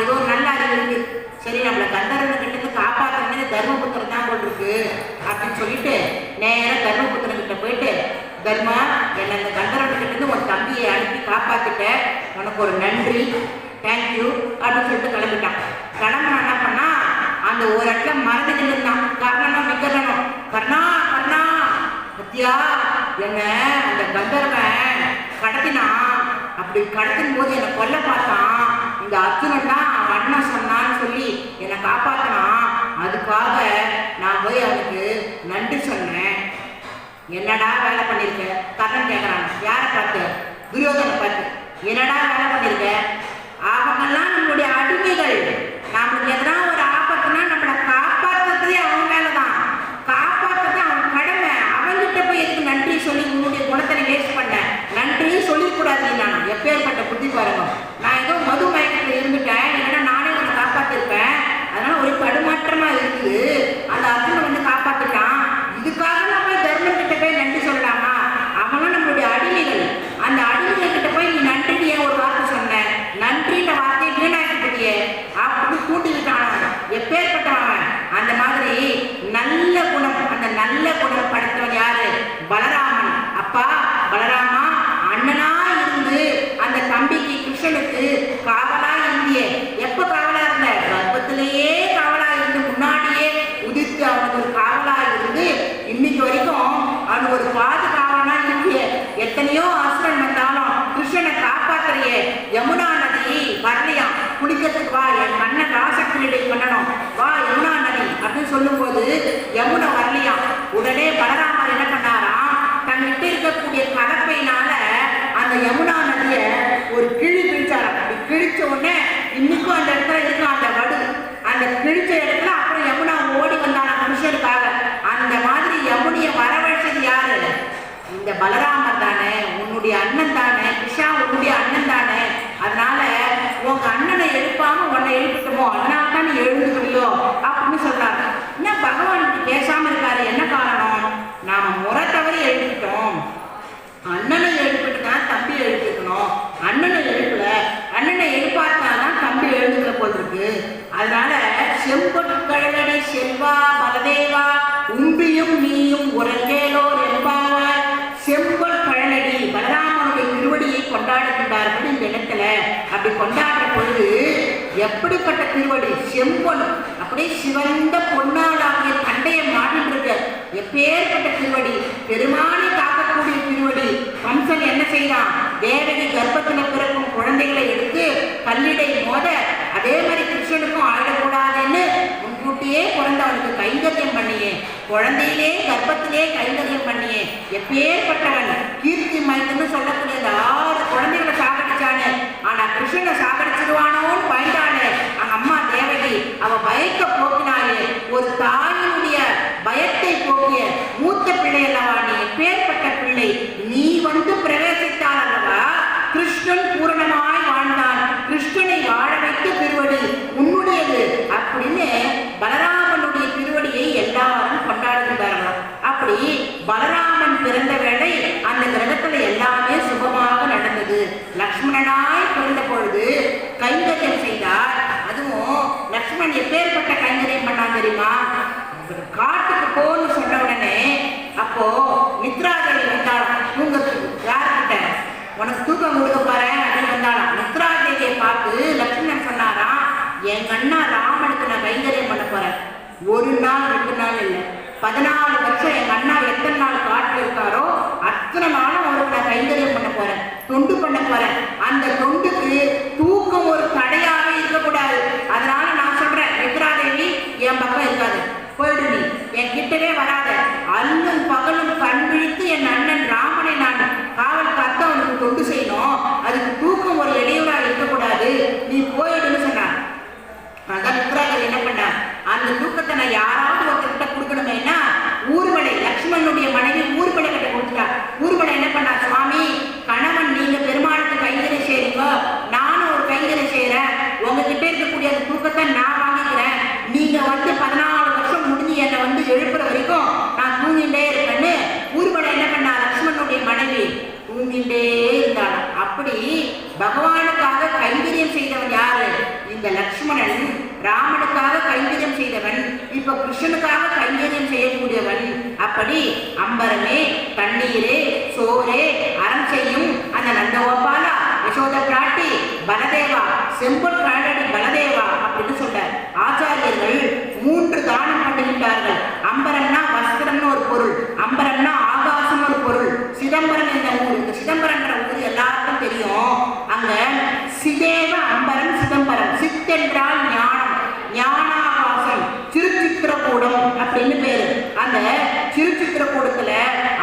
ஏதோ நல்ல அறிவு இருக்கு, சரி நம்மளை கந்தர்வன் கிட்ட இருந்து காப்பாற்றணும்னு தர்மபுத்திரன் தான் போட்டிருக்கு அப்படின்னு சொல்லிட்டு நேரம் தர்மபுத்திரன் கிட்ட போயிட்டு, தர்மா என்னை இந்த கந்தர்வன் கிட்ட இருந்து உன் தம்பியை அனுப்பி காப்பாத்திட்ட, உனக்கு ஒரு நன்றி, தேங்க்யூ அப்படின்னு சொல்லிட்டு கிளம்பிட்டான். கிளம்புனா என்ன பண்ணா, அந்த ஒரு இடத்துல மறந்து நின்றுதான் கர்ணனும் விக்கரனும், கர்ணா கர்ணா பத்தியா என்ன அந்த கந்தர்வன் கடத்தினான், அப்படி கடத்தும் போது என்னை கொல்ல பார்த்தான், இந்த அர்ஜுனன் தான் அவன் அண்ணன் சொன்னான்னு சொல்லி என்னை காப்பாத்தினான், அதுக்காக நான் போய் அவனுக்கு நன்றி சொன்னேன். என்னடா வேலை பண்ணிருக்க கர்ணன் கேட்கறான். யாரை பார்த்து, துரியோதனை பார்த்து. என்னடா வேலை பண்ணிருக்க, அவங்கெல்லாம் நம்மளுடைய அடிமைகள், நம்மளுக்கு எதனா ஒரு ஆபத்துனா நம்மளை காப்பாற்றுறதே அவன் வேலை தான், காப்பாற்றுறது அவன் கடமை, அவன்கிட்ட போய் எதுக்கு நன்றி சொல்லி உன்னுடைய குணத்தை வேஸ்ட் பண்ண, நன்றி சொல்லிக்கூடாது. நான் எப்பேற்பட்ட புத்தி பாருங்க, நான் ஏதோ மது மயக்கத்தில் இருந்துட்டேன், இல்லைன்னா நானே உன்னை காப்பாற்றிருப்பேன், அதனால ஒரு தடுமாற்றமா இருக்குது, அந்த அர்ஜுனன் வந்து காப்பாற்றிட்டான், இதுக்காக நான் போய் தர்மன் கிட்ட போய் நன்றி சொல்லலாமா, அவனும் நம்மளுடைய அடிமைகள், அந்த அடிமைகள் கிட்ட போய் நீ நன்றி ஏன் ஒரு வார்த்தை சொன்ன, நன்றின்ற வார்த்தையை வீணாக்கிட்டியே அப்படின்னு கூட்டி விட்டான். எப்பேற்பட்டவன் அந்த மாதிரி நல்ல குணம், அந்த நல்ல குணம் படைத்தவன் யாரு, பலராமன். அப்பா பலராமா அண்ணனா இருந்து அந்த தம்பிக்கு கிருஷ்ணனுக்கு காவலா இருந்திய, எப்ப காவலா இருந்த, கர்ப்பத்திலேயே காவலா இருந்து முன்னாடியே உதித்து அவனுக்கு ஒரு காவலா இருந்து இன்னைக்கு வரைக்கும் அவனுக்கு ஒரு பாதுகாவலா இருந்திய. எத்தனையோ அசுரன் வந்தாலும் கிருஷ்ணனை காப்பாத்துறையே, யமுனா நதி வரலையா குடிக்கிறதுக்கு வா, என் மண்ணை ராசக்கிரீடை பண்ணணும் வா யமுனா நதி அப்படின்னு சொல்லும் போது யமுனை வரலையா. உடனே பலராமர் என்ன பண்ணாராம், தன்கிட்ட இருக்கக்கூடிய கலப்பையினால அந்த யமுனா நதிய ஒரு கிழிச்சாராம். அப்படி கிழிச்ச உடனே இன்னைக்கும் அந்த இடத்துல இருக்கும் அந்த வடு, அந்த கிழிச்ச இடத்துல அப்புறம் யமுனா ஓடி வந்தான புருஷனுக்காக. அந்த மாதிரி யமுனிய வரவழைச்சது யாரு, இந்த பலராமர் தானே, உன்னுடைய அண்ணன் தானே, கிருஷ்ணா உன்னுடைய அண்ணன் தானே, அதனால உங்க அண்ணனை எழுப்பாம உன்னை எழுப்பிட்டோமோ, அதனால தான் நீ எழுந்துக்கலையோ அப்படின்னு சொல்றாங்க. என்ன பகவான் பேசாம இருக்காரு, என்ன காரணம், நாம முறை தவறி எழுப்பிட்டோம், அண்ணனை எழுப்பிட்டு தான் தம்பி எழுப்பிக்கணும், அண்ணனை எழுப்பல, அண்ணனை எழுப்பாத்தாதான் தம்பி எழுந்துக்கிற போல் இருக்கு. அதனால செம்பொற்கழலடி செல்வா பலதேவா உம்பியும் நீயும் உறங்கேலோர் என்பாவாய், செம்பொல் கழலடி பலராமனுடைய திருவடியை கொண்டாடுகின்றார்கள் இந்த இடத்துல. அப்படி கொண்டாடுற பொழுது எப்படிப்பட்ட திருவடி, செம்பொன் அப்படியே சிவந்த பொன்னாளாகிய தண்டையை மாட்டின்றிருக்க எப்பேற்பட்ட திருவடி, பெருமானை காக்கக்கூடிய திருவடி. கம்சன் என்ன செய்தான், தேவகி கர்ப்பத்தில் பிறக்கும் குழந்தைகளை எடுத்து கல்லிடை மோத, அதே மாதிரி கிருஷ்ணனுக்கும் ஆயிடக்கூடாதுன்னு முன்கூட்டியே பிறந்தவனுக்கு கைங்கரியம் பண்ணியே, குழந்தையிலே கர்ப்பத்திலே கைங்கரியம் பண்ணியே, எப்பேற்பட்டவன், கீர்த்தி மைந்தன்னு சொல்லக்கூடிய அந்த 6 குழந்தைகளை சாகடிச்சானு. ஆனா கிருஷ்ணனை சாகடிச்சிடுவானோன்னு பயந்தானே அங்க அம்மா தேவகி, அவ பயக்க போக்கினாலே, ஒரு தாயினுடைய பயத்தை போக்கிய மூத்த பிள்ளை அல்லவா நீ, எப்பேற்பட்ட பிள்ளை நீ வந்து பிரவேசித்தால் அல்லவா கிருஷ்ணன் பூரணமாய் வாழ்ந்தான், கிருஷ்ணனை வாழ வைத்து திருவடி உன்னுடையது அப்படின்னு பலராமனுடைய திருவடியை எல்லாரும் கொண்டாடுகின்றார்களாம். அப்படி பலராமன் பிறந்த வேளை அந்த கிரகத்துல எல்லாமே சுபமாக நடந்தது. லக்ஷ்மணனாய் பிறந்த பொழுது கைங்கரியம் செய்தார். அதுவும் லக்ஷ்மணன் எப்பேற்பட்ட கைங்கரியம் பண்ணான் தெரியுமா, காட்டுக்கு போன்னு சொன்ன உடனே அப்போ நித்ராதேவி வந்தாலும் தூங்கத்துக்கு, யாருக்கிட்ட, உனக்கு தூக்கம் கொடுக்க போறேன் அப்படின்னு வந்தாலும் நித்ராதேவியை பார்த்து லக்ஷ்மணன் சொன்னாராம், என் அண்ணா ராமனுக்கு நான் கைங்கரியம் பண்ண போறேன், 1 நாள் 2 நாள் இல்லை, 14 வருஷம் எங்க அண்ணா எத்தனை நாள் காட்டுல இருக்காரோ அத்தனை நாளும் அவருக்கு நான் கைங்கரியம் பண்ண போறேன், தொண்டு பண்ண போறேன். அந்த தொண்டுக்கு தூக்கம் ஒரு தடையா யாராவது ஒருத்தர்கிட்ட கொடுக்கணுமேனா ஊர்வலை லக்ஷ்மணனுடைய மனைவி ஊர்வலை கிட்ட கொடுத்துட்டா. ஊர்வலை என்ன பண்ணா, சுவாமி கணவன் நீங்க பெருமாளுக்கு கைங்கரியம் செய்றீங்க, நானும் ஒரு கைங்கரியம் செய்யறேன், உங்ககிட்ட இருக்கக்கூடிய அந்த தூக்கத்தை நான் வாங்கிக்கிறேன், நீங்க 14 வருஷம் முடிஞ்சு என்னை எழுப்புற வரைக்கும் நான் தூங்கிட்டே இருப்பேன்னு ஊர்வலை என்ன பண்ணா, லக்ஷ்மணனுடைய மனைவி தூங்கிட்டே இருந்தாள். அப்படி பகவானுக்காக கைங்கரியம் செய்தவன் யாரு, இந்த லக்ஷ்மணன். ராமனுக்காக கைங்கரியம் செய்தவன், இப்ப கிருஷ்ணனுக்காக கைங்கரியம் செய்யக்கூடியவன். அப்படி அம்பரமே தண்ணீரே சோரே அறம் செய்யும் அந்த நந்தகோபாலா யசோத பிராட்டி பலதேவா செம்பொல் காலடி பலதேவா அப்படின்னு சொல்றார். ஆச்சாரியர்கள் 3 தானம் பண்ணுகின்றார்கள். அம்பரம்னா வஸ்திரம்னு ஒரு பொருள், அம்பரம்னா ஆகாசம் ஒரு பொருள். சிதம்பரம் என்ற ஊர், இந்த சிதம்பரம்ன்ற ஊர் எல்லாருக்கும் தெரியும். அங்க சிதேவ அம்பரம் சிதம்பரம், சித் என்றால் ஞானம், ஞானாகாசம், திருச்சித்திரக்கூடம் அப்படின்னு பேரு. அந்த திருச்சித்திரக்கூடத்துல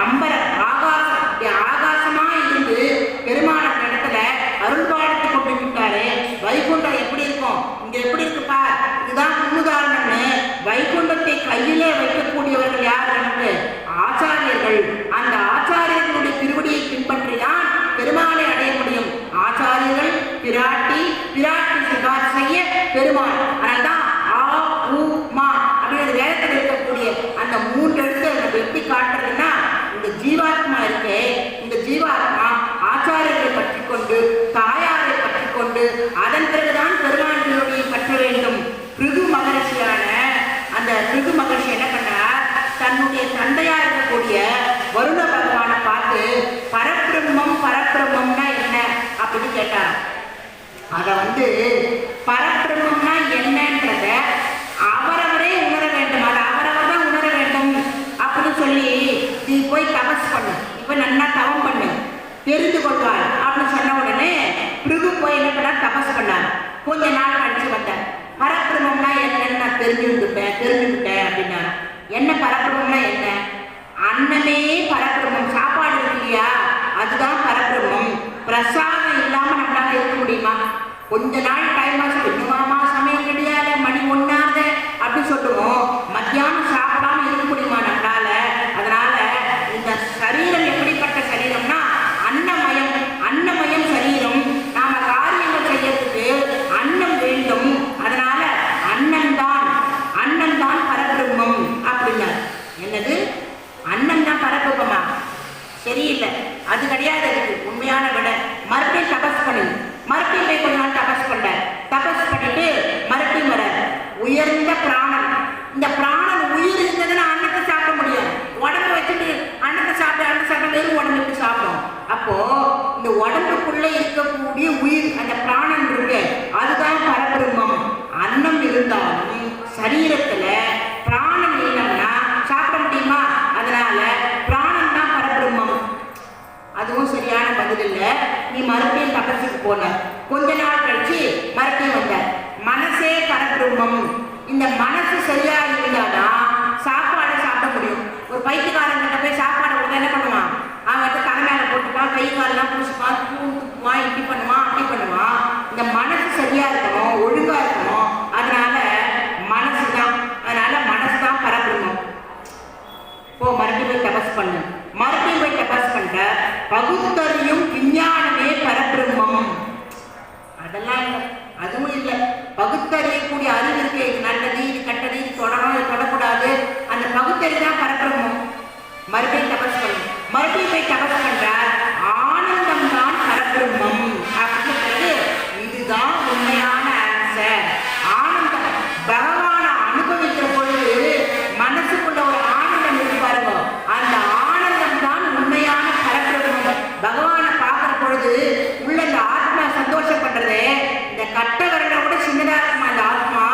அம்பரம் ஆகாசம் ஆகாசமா இருந்து பெருமான இடத்துல அருள்பாடத்தை கொண்டுட்டாரு. வைகுண்டம் எப்படி இருக்கும், இங்க எப்படி இருக்குப்பா, இதுதான் முன்னுதாரணம்னு வைகுண்டத்தை கையிலே வைக்கக்கூடியவர்கள் யார், நமக்கு ஆச்சாரியர்கள். அந்த ஆச்சாரியர்களுடைய திருவடியை பின்பற்றிதான் பெருமாளை அடைய முடியும். ஆச்சாரியர்கள் பிராட்டி, பிராட்டி சிபார் செய்ய பெருமாள். அதனால்தான் ஆ உ மா அப்படிங்கிற வேதத்தில் இருக்கக்கூடிய அந்த 3 எழுத்து நம்ம எப்படி காட்டுறதுன்னா, இந்த ஜீவாத்மா இருக்கே, இந்த ஜீவாத்மா ஆச்சாரியர்களை பற்றி கொண்டு தாயாரை பற்றி கொண்டு அதன் பிறகுதான் பெருமாள் திருவடியை பற்ற வேண்டும். பிருகு மகர்ஷியான அந்த பிருகு மகர்ஷி என்ன பண்ணார், தன்னுடைய தந்தையா இருக்கக்கூடிய வருண பகவானை பார்த்து பரபிரம்மம் பரபிரம்மம்னா என்ன அப்படின்னு கேட்டார். அதை பரபிரம்மம்னா என்னன்றத அவரவரே உணர வேண்டும், அதை அவரவர் தான் உணர வேண்டும் அப்படின்னு சொல்லி, நீ போய் தபஸ் பண்ணு, இப்ப நல்லா தவம் பண்ணு, தெரிந்து கொள்வார் அப்படின்னு சொன்ன உடனே பிருகு போய் என்ன பண்ணார், தபஸ் பண்ணார். கொஞ்ச நாள் கழிச்சு வந்தார். பரபிரம்மம்னா என்னன்னு நான் தெரிஞ்சுக்கிட்டேன் அப்படின்னா. என்ன பரபிரம்மம்னா என்ன, அன்னமே பரபிரம்மம், சாப்பாடு இருக்கு இல்லையா, அதுதான் பரபிரம்மம். பிரசாதம் இல்லாம நம்மளால இருக்க முடியுமா? கொஞ்ச நாள் டைம் ஆச்சு, இன்னுமாமா சமயம் கிடையாது, மணி 1 அப்படின்னு சொல்லுவோம். மத்தியானம் சாப்பிடாம இருக்க முடியுமா நம்மளால? அதனால இந்த சரீரம் எப்படிப்பட்ட சரீரம்னா அன்னமயம், அன்னமயம் சரீரம். நாம காரியங்கள் செய்யறதுக்கு அன்னம் வேண்டும். அதனால அன்னம் தான் பரபிரம்மம் அப்படின்னா. என்னது அன்னம் தான் பரபிரம்மமா? சரியில்லை, அது கிடையாது. அதுக்கு உண்மையான விட மறுபடியும் தபஸ் பண்ணு, மறுபடியும் போய் கொஞ்ச நாள் தபஸ் பண்ண, தபஸ் பண்ணிட்டு மறுபடியும் வர உயர்ந்த பிராணன். இந்த பிராணன் உயிர் இருந்ததுன்னா அன்னத்தை சாப்பிட முடியும். உடம்பு வச்சுட்டு அன்னத்தை சாப்பிட வெறும் உடம்புக்கு சாப்பிடும். அப்போ இந்த உடம்புக்குள்ள இருக்கக்கூடிய உயிர், அந்த பிராணன் இருக்கு, அதுதான் பரபிரம்மம். அன்னம் இருந்தாலும் சரீரத்துல பிராணன் இல்லைன்னா சாப்பிட முடியுமா? அதனால பிராணன் தான் பரபிரம்மம். அதுவும் சரியான பதில் இல்லை. நீ மறுபடியும் தபசுக்கு போன, கொஞ்ச நாள் கழிச்சு மறுபடியும் வந்த. மனசே பரபிரம்மம். இந்த மனசு சரியா இருந்தாதான் சாப்பாடு சாப்பிட முடியும். ஒரு பைத்தியக்காரங்கிட்ட போய் சாப்பாடு கொடுத்தா என்ன பண்ணுவான், அவன் தலை மேல போட்டுப்பான், கை காலெல்லாம் பிடிச்சிப்பான், தூக்குவான், இப்படி பண்ணுவான், அப்படி பண்ணுவான். இந்த மனசு சரியா இருக்கணும், ஒழுங்கா இருக்கணும். அதனால மனசு தான் பரபிரம்மம். போ மறுபடியும் போய் தபஸ் பண்ணு, மறுபடியும் போய் தபஸ் பண்ற. பகுத்தறியும் விஞ்ஞானமே பரபிரம்மம். அதெல்லாம் இல்லை, அதுவும் இல்லை. பகுத்தறியக்கூடிய அறிவு இருக்கு, இது நல்லது, இது கெட்டது, இது தொடரும், இது தொடக்கூடாது. அந்த பகுத்தறி தான் பரபிரம்மம். மறுபடியும் தபஸ் பண்ணு, மறுபடியும் போய் தபஸ் பண்ற. ஆனந்தம் தான் பரபிரம்மம் அப்படின்றது இதுதான் உண்மையான ஆன்சர். ஆனந்தம் பகவான அனுபவிக்கிற பொழுது மனசுக்குள்ள ஒரு ஆனந்தம் இருக்கு பாருங்க, அந்த ஆனந்தம் தான் உண்மையான பரபிரம்மம். பகவானை பார்க்கிற பொழுது உள்ள இந்த ஆத்மா சந்தோஷப்படுறது, இந்த கட்ட வரல கூட சின்னதா இருக்குமா அந்த ஆத்மா.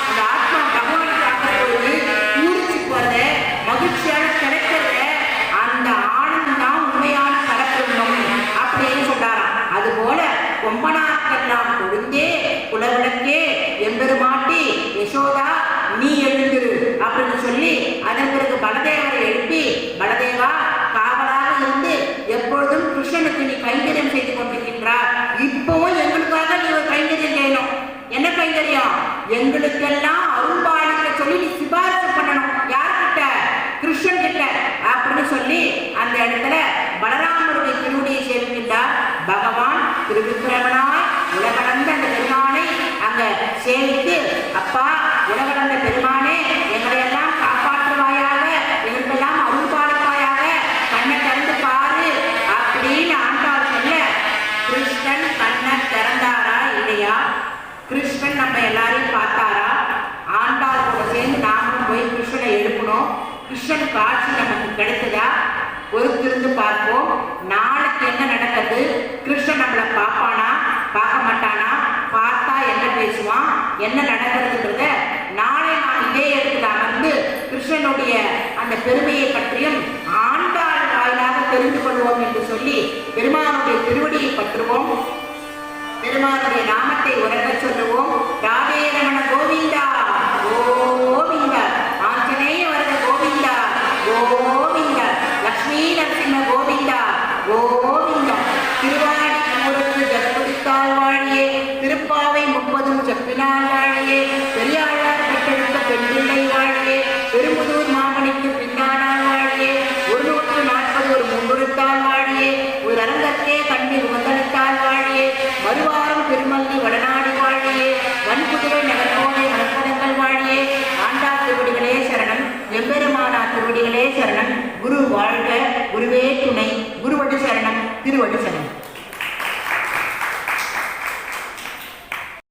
அந்த ஆத்மா பகவானை பார்க்கிற பொழுது பூரிச்சு போறது, மகிழ்ச்சியான கிடைக்கிறது, அந்த ஆனந்தம் தான் உண்மையான பரபிரம்மம் அப்படின்னு சொல்றாராம். அதுபோல கொம்பனாக்கெல்லாம் கொழுந்தே குலவிளக்கே எம்பெருமாட்டி யசோதா நீ எழுந்திரு அப்படின்னு சொல்லி அதன் பிறகு பலதேவரை எழுப்பி, பலதேவா காவலாக இருந்து எப்பொழுதும் கிருஷ்ணனுக்கு நீ கைங்கரியம் செய்து கொண்டிருக்கின்றார், இப்பவும் எங்களுக்காக நீ ஒரு கைங்கரியம் செய்யணும். திருவிக்கிரமனாய் உலகளந்த அந்த பெருமானை அங்க சேவித்து, அப்பா உலகளந்த பெருமானே எங்களையெல்லாம் காப்பாற்றுவாயாக, எங்களுக்கெல்லாம் அருள் பாலிப்பாயாக, கண்ணை திறந்து பாரு அப்படின்னு ஆண்டாள் சொல்ல, கிருஷ்ணன் கண்ணை திறந்தாரா இல்லையா? கிருஷ்ணன் நம்ம எல்லாரையும் பார்த்தாரா? ஆண்டாள் கூட சேர்ந்து நாமளும் போய் கிருஷ்ணனை எழுப்பணும். கிருஷ்ணன் காட்சி நமக்கு கிடைத்ததா? பொறுத்திருந்து பார்ப்போம். நாளைக்கு என்ன நடக்குது? கிருஷ்ணன் நம்மளை பார்ப்பானா பார்க்க மாட்டானா? பார்த்தா என்ன பேசுவான், என்ன நடக்கிறதுன்றத நாளை நாம் இதே இடத்துல அமர்ந்து கிருஷ்ணனுடைய அந்த பெருமையை பற்றியும் ஆண்டாள் வாயிலாக தெரிந்து கொள்வோம் என்று சொல்லி பெருமானுடைய திருவடியை பற்றுவோம். பெருமானுடைய நாமத்தை உறக்க சொல்லுவோம். ராதே ரமண கோவிந்தா கோவிந்தா, ஆஞ்சநேய வரத கோவிந்தா கோவிந்தா, லக்ஷ்மி நரசிம்ம கோவிந்தா கோவிந்தா. திருவாடி மூரத்து ஜப்புடித்தால் வாழியே, திருப்பாவை 30 செப்பினாள்